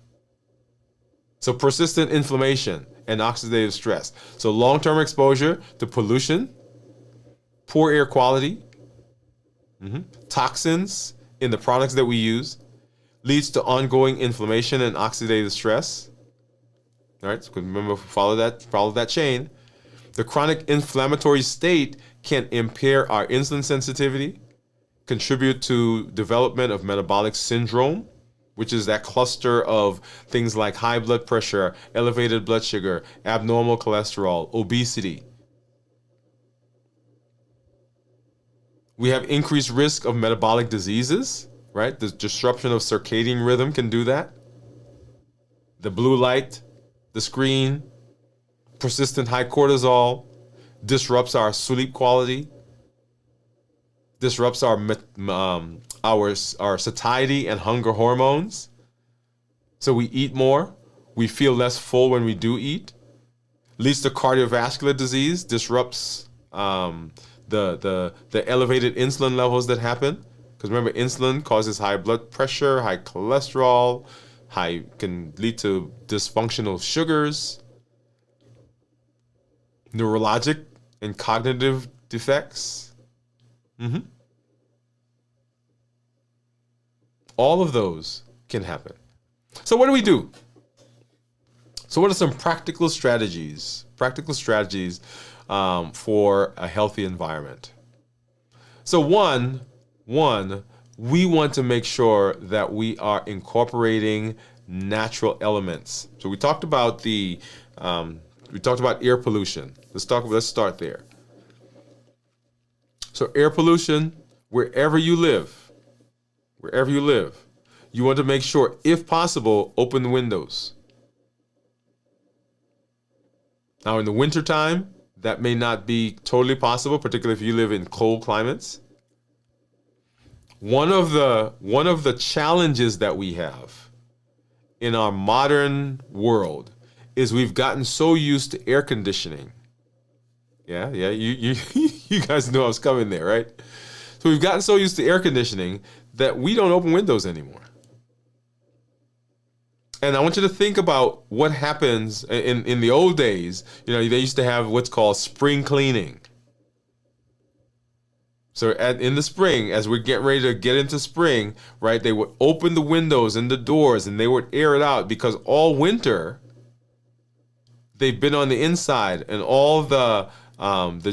So persistent inflammation and oxidative stress. So long-term exposure to pollution, poor air quality, toxins in the products that we use leads to ongoing inflammation and oxidative stress. All right, so remember, follow that chain. The chronic inflammatory state can impair our insulin sensitivity, contribute to development of metabolic syndrome, which is that cluster of things like high blood pressure, elevated blood sugar, abnormal cholesterol, obesity. We have increased risk of metabolic diseases, right? The disruption of circadian rhythm can do that. The blue light, the screen, persistent high cortisol disrupts our sleep quality, disrupts our satiety and hunger hormones. So we eat more, We feel less full when we do eat. Leads to cardiovascular disease, disrupts the elevated insulin levels that happen. Because remember, insulin causes high blood pressure, high cholesterol, can lead to dysfunctional sugars, neurologic and cognitive defects. All of those can happen. So what do we do? So what are some practical strategies for a healthy environment? So one, we want to make sure that we are incorporating natural elements. So we talked about air pollution. Let's start there. So air pollution, wherever you live, you want to make sure, if possible, open the windows. Now in the wintertime, that may not be totally possible, particularly if you live in cold climates. One of the challenges that we have in our modern world is we've gotten so used to air conditioning. Yeah, you you guys know I was coming there, right? So we've gotten so used to air conditioning that we don't open windows anymore. And I want you to think about what happens in the old days. They used to have what's called spring cleaning. So in the spring, as we're getting ready to get into spring, right, they would open the windows and the doors and they would air it out, because all winter they've been on the inside, and all the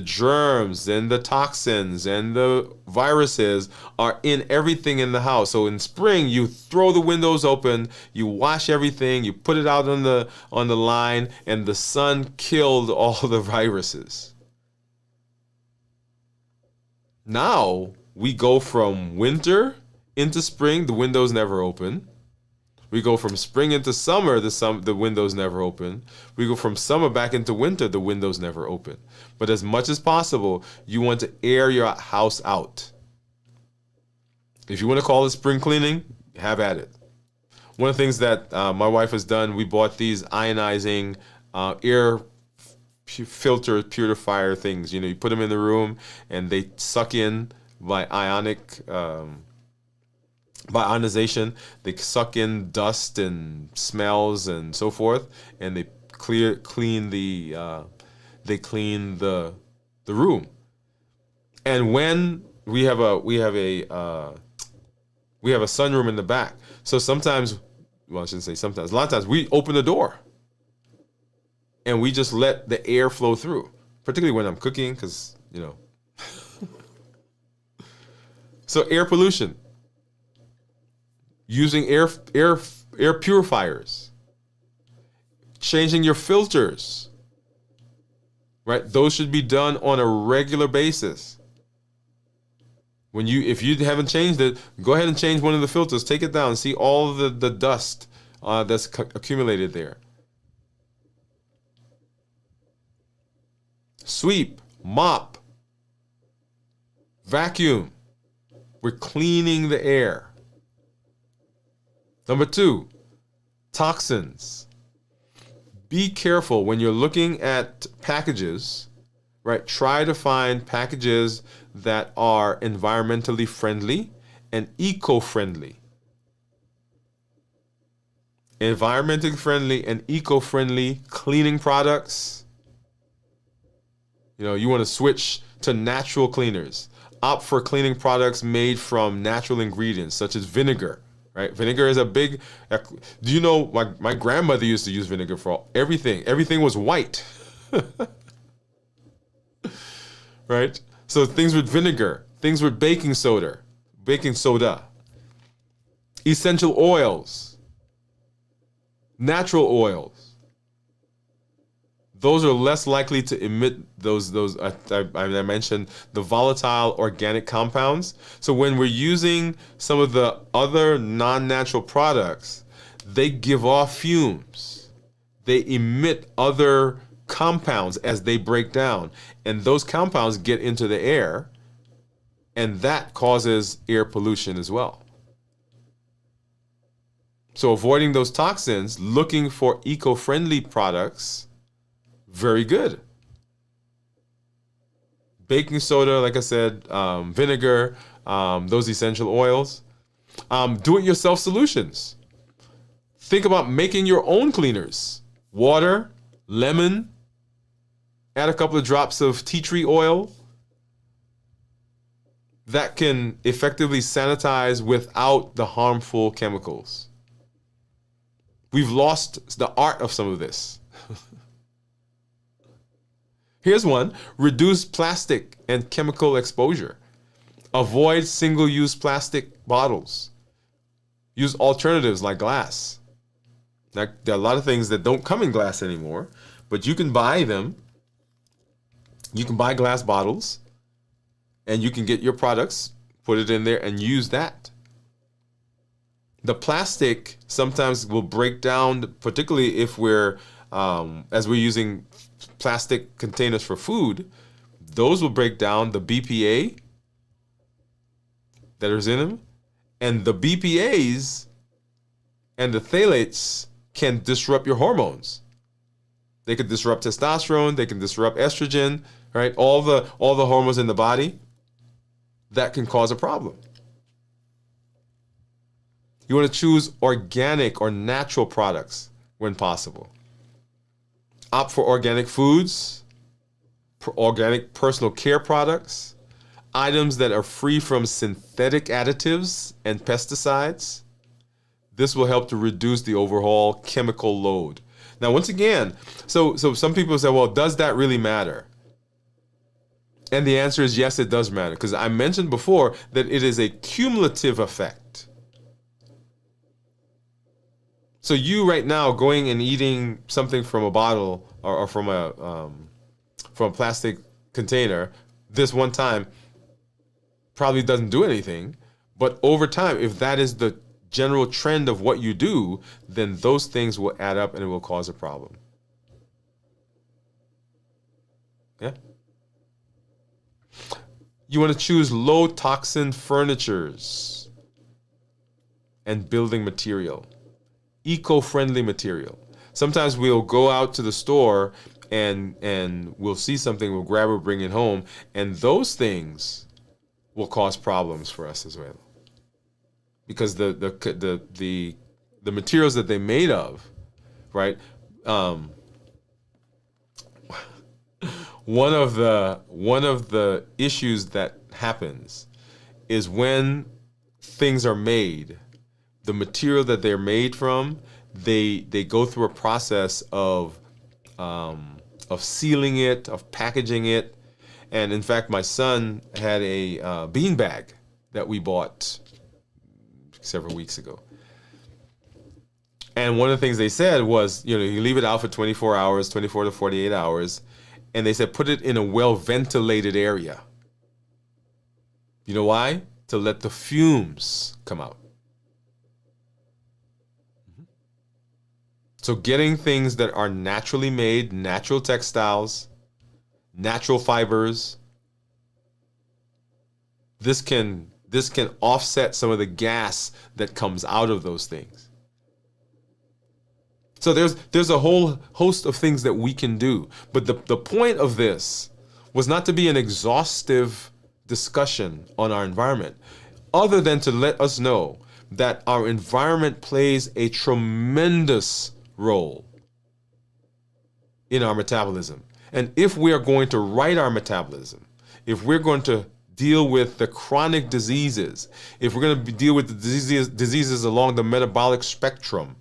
germs and the toxins and the viruses are in everything in the house. So in spring, you throw the windows open, you wash everything, you put it out on the line, and the sun killed all the viruses. Now we go from winter into spring, the windows never open. We go from spring into summer, the windows never open. We go from summer back into winter, the windows never open. But as much as possible, you want to air your house out. If you want to call it spring cleaning, have at it. One of the things that my wife has done, we bought these ionizing air filter purifier things. You put them in the room and they suck in by ionization. They suck in dust and smells and so forth, and they clean the room. And when we have a sunroom in the back, so sometimes, well, I shouldn't say sometimes, a lot of times we open the door and we just let the air flow through, particularly when I'm cooking, because so air pollution. Using air purifiers, changing your filters, right? Those should be done on a regular basis. If you haven't changed it, go ahead and change one of the filters. Take it down, see all the dust that's accumulated there. Sweep, mop, vacuum. We're cleaning the air. Number 2, toxins. Be careful when you're looking at packages, right? Try to find packages that are environmentally friendly and eco-friendly. Environmentally friendly and eco-friendly cleaning products. You want to switch to natural cleaners. Opt for cleaning products made from natural ingredients, such as vinegar. Right? Vinegar is a big... Do you know, my grandmother used to use vinegar for everything. Everything was white. Right? So things with vinegar, things with baking soda, essential oils, natural oils. Those are less likely to emit those I mentioned the volatile organic compounds. So when we're using some of the other non-natural products, they give off fumes. They emit other compounds as they break down, and those compounds get into the air, and that causes air pollution as well. So avoiding those toxins, looking for eco-friendly products, very good. Baking soda, like I said, vinegar, those essential oils. Do-it-yourself solutions. Think about making your own cleaners. Water, lemon, add a couple of drops of tea tree oil. That can effectively sanitize without the harmful chemicals. We've lost the art of some of this. Here's one. Reduce plastic and chemical exposure. Avoid single-use plastic bottles. Use alternatives like glass. Now, there are a lot of things that don't come in glass anymore, but you can buy them. You can buy glass bottles, and you can get your products, put it in there, and use that. The plastic sometimes will break down, particularly if as we're using plastic containers for food, those will break down the BPA that is in them, and the BPAs and the phthalates can disrupt your hormones. They could disrupt testosterone, they can disrupt estrogen, right? All the hormones in the body. That can cause a problem. You want to choose organic or natural products when possible. Opt for organic foods, organic personal care products, items that are free from synthetic additives and pesticides. This will help to reduce the overall chemical load. Now, once again, so some people say, well, does that really matter? And the answer is yes, it does matter, because I mentioned before that it is a cumulative effect. So you right now going and eating something from a bottle or from a plastic container this one time probably doesn't do anything. But over time, if that is the general trend of what you do, then those things will add up and it will cause a problem. Yeah. You want to choose low toxin furnitures and building material. Eco-friendly material. Sometimes we'll go out to the store and we'll see something, we'll grab it, bring it home, and those things will cause problems for us as well. Because the materials that they're made of, right? One of the issues that happens is when things are made, the material that they're made from, they go through a process of sealing it, of packaging it. And in fact, my son had a bean bag that we bought several weeks ago. And one of the things they said was, you leave it out for 24 hours, 24 to 48 hours. And they said, put it in a well-ventilated area. You know why? To let the fumes come out. So getting things that are naturally made, natural textiles, natural fibers, this can offset some of the gas that comes out of those things. So there's a whole host of things that we can do. But the point of this was not to be an exhaustive discussion on our environment, other than to let us know that our environment plays a tremendous role in our metabolism. And if we are going to right our metabolism, if we're going to deal with the chronic diseases, if we're going to deal with the diseases along the metabolic spectrum,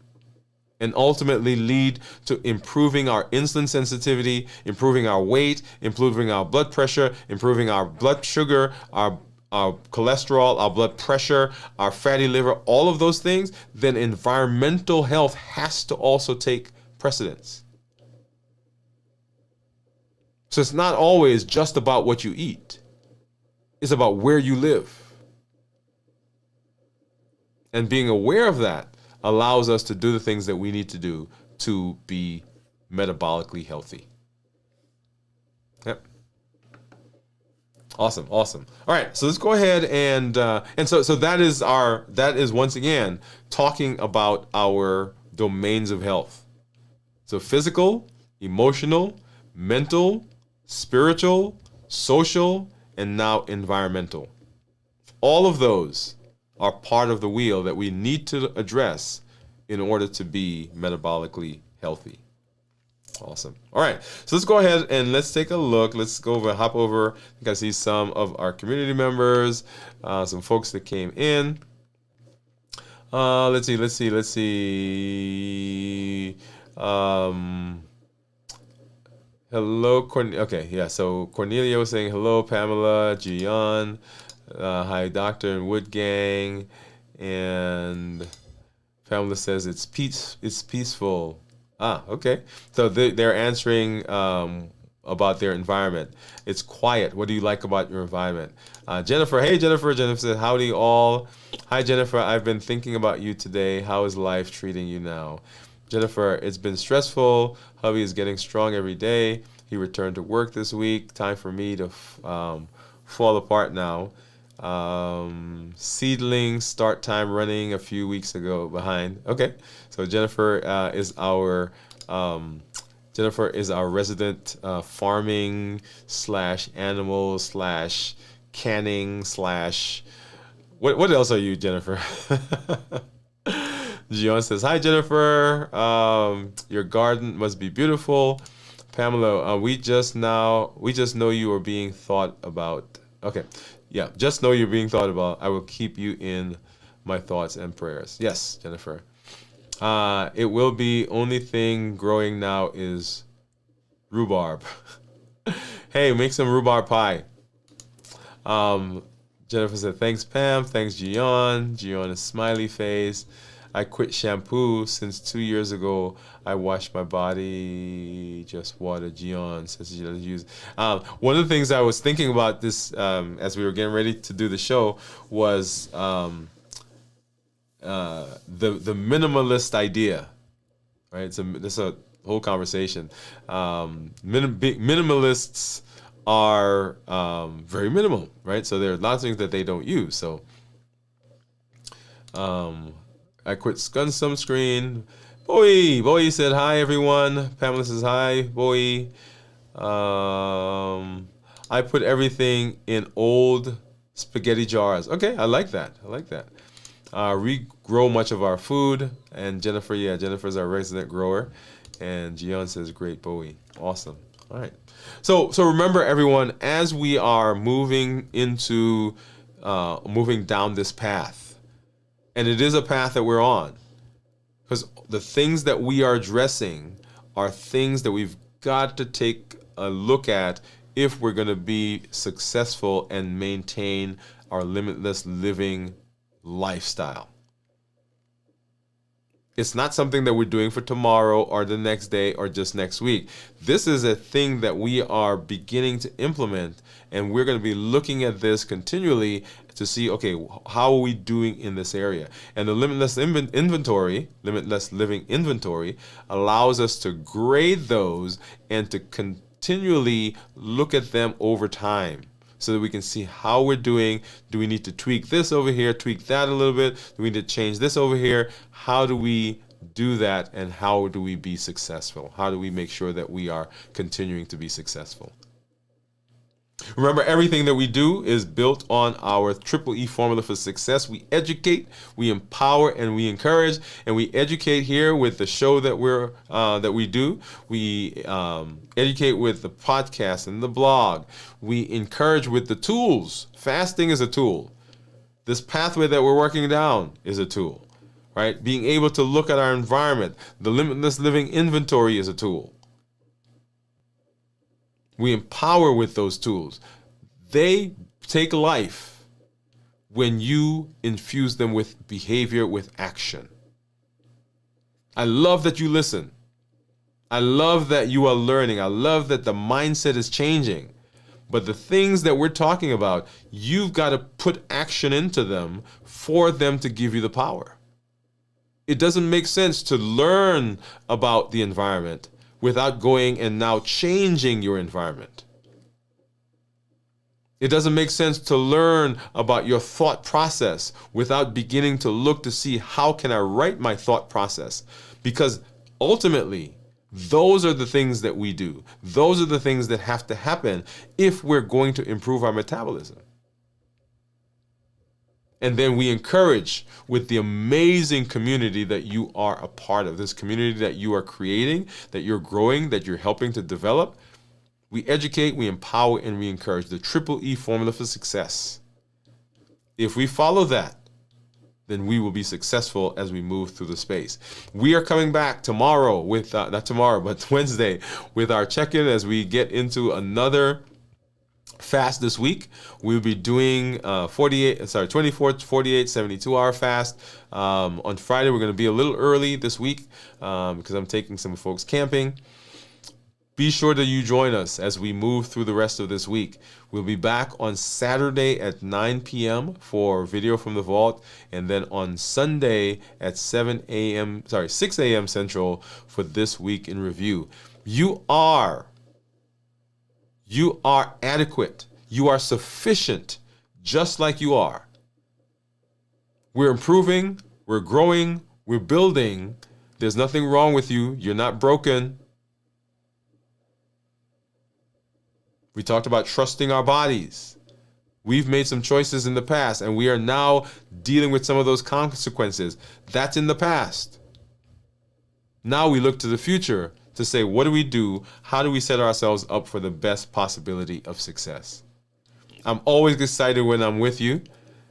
and ultimately lead to improving our insulin sensitivity, improving our weight, improving our blood pressure, improving our blood sugar, our cholesterol, our blood pressure, our fatty liver, all of those things, then environmental health has to also take precedence. So it's not always just about what you eat. It's about where you live. And being aware of that allows us to do the things that we need to do to be metabolically healthy. Yep. Awesome, awesome. All right, so let's go ahead and so that is once again talking about our domains of health. So physical, emotional, mental, spiritual, social, and now environmental. All of those are part of the wheel that we need to address in order to be metabolically healthy. Awesome. All right. So let's go ahead and let's take a look. Let's go over, hop over. I think I see some of our community members, some folks that came in. Let's see. Hello, okay, yeah. So Cornelia was saying hello, Pamela, Gian, hi, Doctor and Wood Gang, and Pamela says it's peaceful. Okay. So they're answering about their environment. It's quiet. What do you like about your environment? Jennifer, hey Jennifer. Jennifer said, howdy all. Hi Jennifer, I've been thinking about you today. How is life treating you now? Jennifer, it's been stressful. Hubby is getting strong every day. He returned to work this week. Time for me to fall apart now. Seedling start time running a few weeks ago behind. Okay, so Jennifer is our resident farming / animal / canning / what else are you, Jennifer? Gian says, hi Jennifer, your garden must be beautiful. Pamela, we just know you are being thought about. Okay, yeah, just know you're being thought about. I will keep you in my thoughts and prayers. Yes, Jennifer. It will be only thing growing now is rhubarb. Hey, make some rhubarb pie. Jennifer said, thanks Pam, thanks Gian. Gian is smiley face. I quit shampoo since 2 years ago. I wash my body, just water. Gian says she doesn't use. One of the things I was thinking about this as we were getting ready to do the show was the minimalist idea, right? It's a whole conversation. Minimalists are very minimal, right? So there are lots of things that they don't use. So I quit sun sunscreen. Bowie said hi everyone. Pamela says hi, Bowie. I put everything in old spaghetti jars. Okay, I like that. Regrow much of our food. And Jennifer, Jennifer's our resident grower. And Gian says great, Bowie. Awesome. All right. So remember everyone, as we are moving down this path, and it is a path that we're on, because the things that we are addressing are things that we've got to take a look at if we're going to be successful and maintain our limitless living lifestyle. It's not something that we're doing for tomorrow or the next day or just next week. This is a thing that we are beginning to implement, and we're going to be looking at this continually to see, okay, how are we doing in this area? And the limitless living inventory allows us to grade those and to continually look at them over time, so that we can see how we're doing. Do we need to tweak this over here, tweak that a little bit? Do we need to change this over here? How do we do that, and how do we be successful? How do we make sure that we are continuing to be successful? Remember, everything that we do is built on our Triple E formula for success. We educate, we empower, and we encourage. And we educate here with the show that we do. We educate with the podcast and the blog. We encourage with the tools. Fasting is a tool. This pathway that we're working down is a tool, right? Being able to look at our environment, the limitless living inventory is a tool. We empower with those tools. They take life when you infuse them with behavior, with action. I love that you listen. I love that you are learning. I love that the mindset is changing. But the things that we're talking about, you've got to put action into them for them to give you the power. It doesn't make sense to learn about the environment without going and now changing your environment. It doesn't make sense to learn about your thought process without beginning to look to see how can I write my thought process. Because ultimately, those are the things that we do. Those are the things that have to happen if we're going to improve our metabolism. And then we encourage with the amazing community that you are a part of, this community that you are creating, that you're growing, that you're helping to develop. We educate, we empower, and we encourage. The triple E formula for success. If we follow that, then we will be successful as we move through the space. We are coming back tomorrow with, not tomorrow, but Wednesday, with our check-in as we get into another fast this week. We'll be doing 24, 48, 72-hour fast. On Friday, we're going to be a little early this week because I'm taking some folks camping. Be sure that you join us as we move through the rest of this week. We'll be back on Saturday at 9 p.m. for Video from the Vault, and then on Sunday at 6 a.m. Central for This Week in Review. You are adequate. You are sufficient, just like you are. We're improving, we're growing, we're building. There's nothing wrong with you. You're not broken. We talked about trusting our bodies. We've made some choices in the past, and we are now dealing with some of those consequences. That's in the past. Now we look to the future to say, what do we do? How do we set ourselves up for the best possibility of success? I'm always excited when I'm with you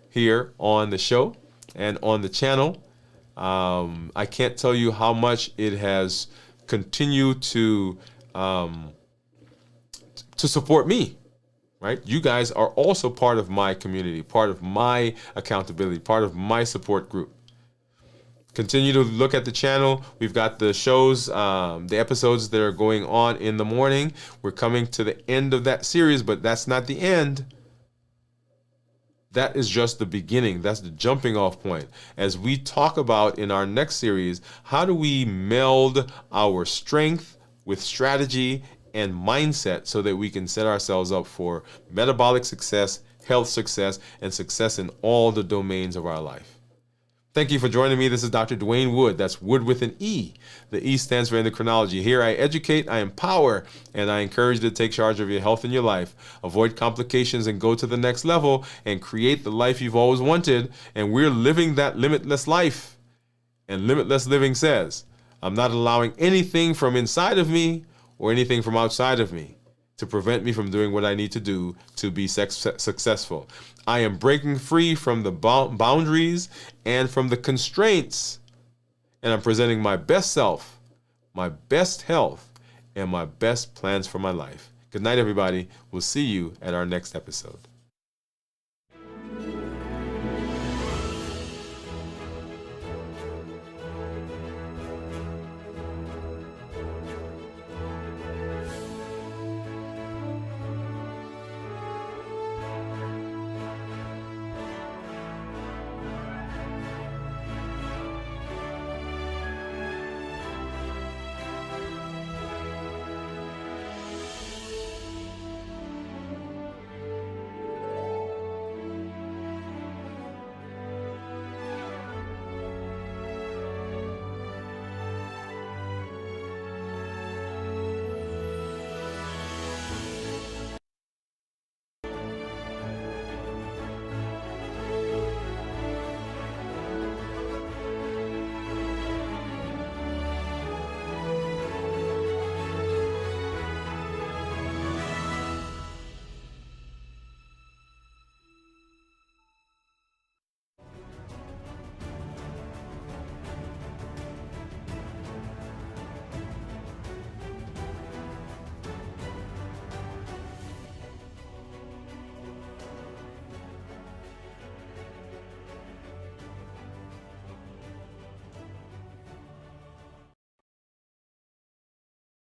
here on the show and on the channel. I can't tell you how much it has continued to support me, right? You guys are also part of my community, part of my accountability, part of my support group. Continue to look at the channel. We've got the shows, the episodes that are going on in the morning. We're coming to the end of that series, but that's not the end. That is just the beginning. That's the jumping off point. As we talk about in our next series, how do we meld our strength with strategy and mindset so that we can set ourselves up for metabolic success, health success, and success in all the domains of our life. Thank you for joining me. This is Dr. Dwain Woode. That's Wood with an E. The E stands for endocrinology. Here I educate, I empower, and I encourage you to take charge of your health and your life. Avoid complications and go to the next level and create the life you've always wanted. And we're living that limitless life. And limitless living says, I'm not allowing anything from inside of me or anything from outside of me to prevent me from doing what I need to do to be successful. I am breaking free from the boundaries and from the constraints, and I'm presenting my best self, my best health, and my best plans for my life. Good night, everybody. We'll see you at our next episode.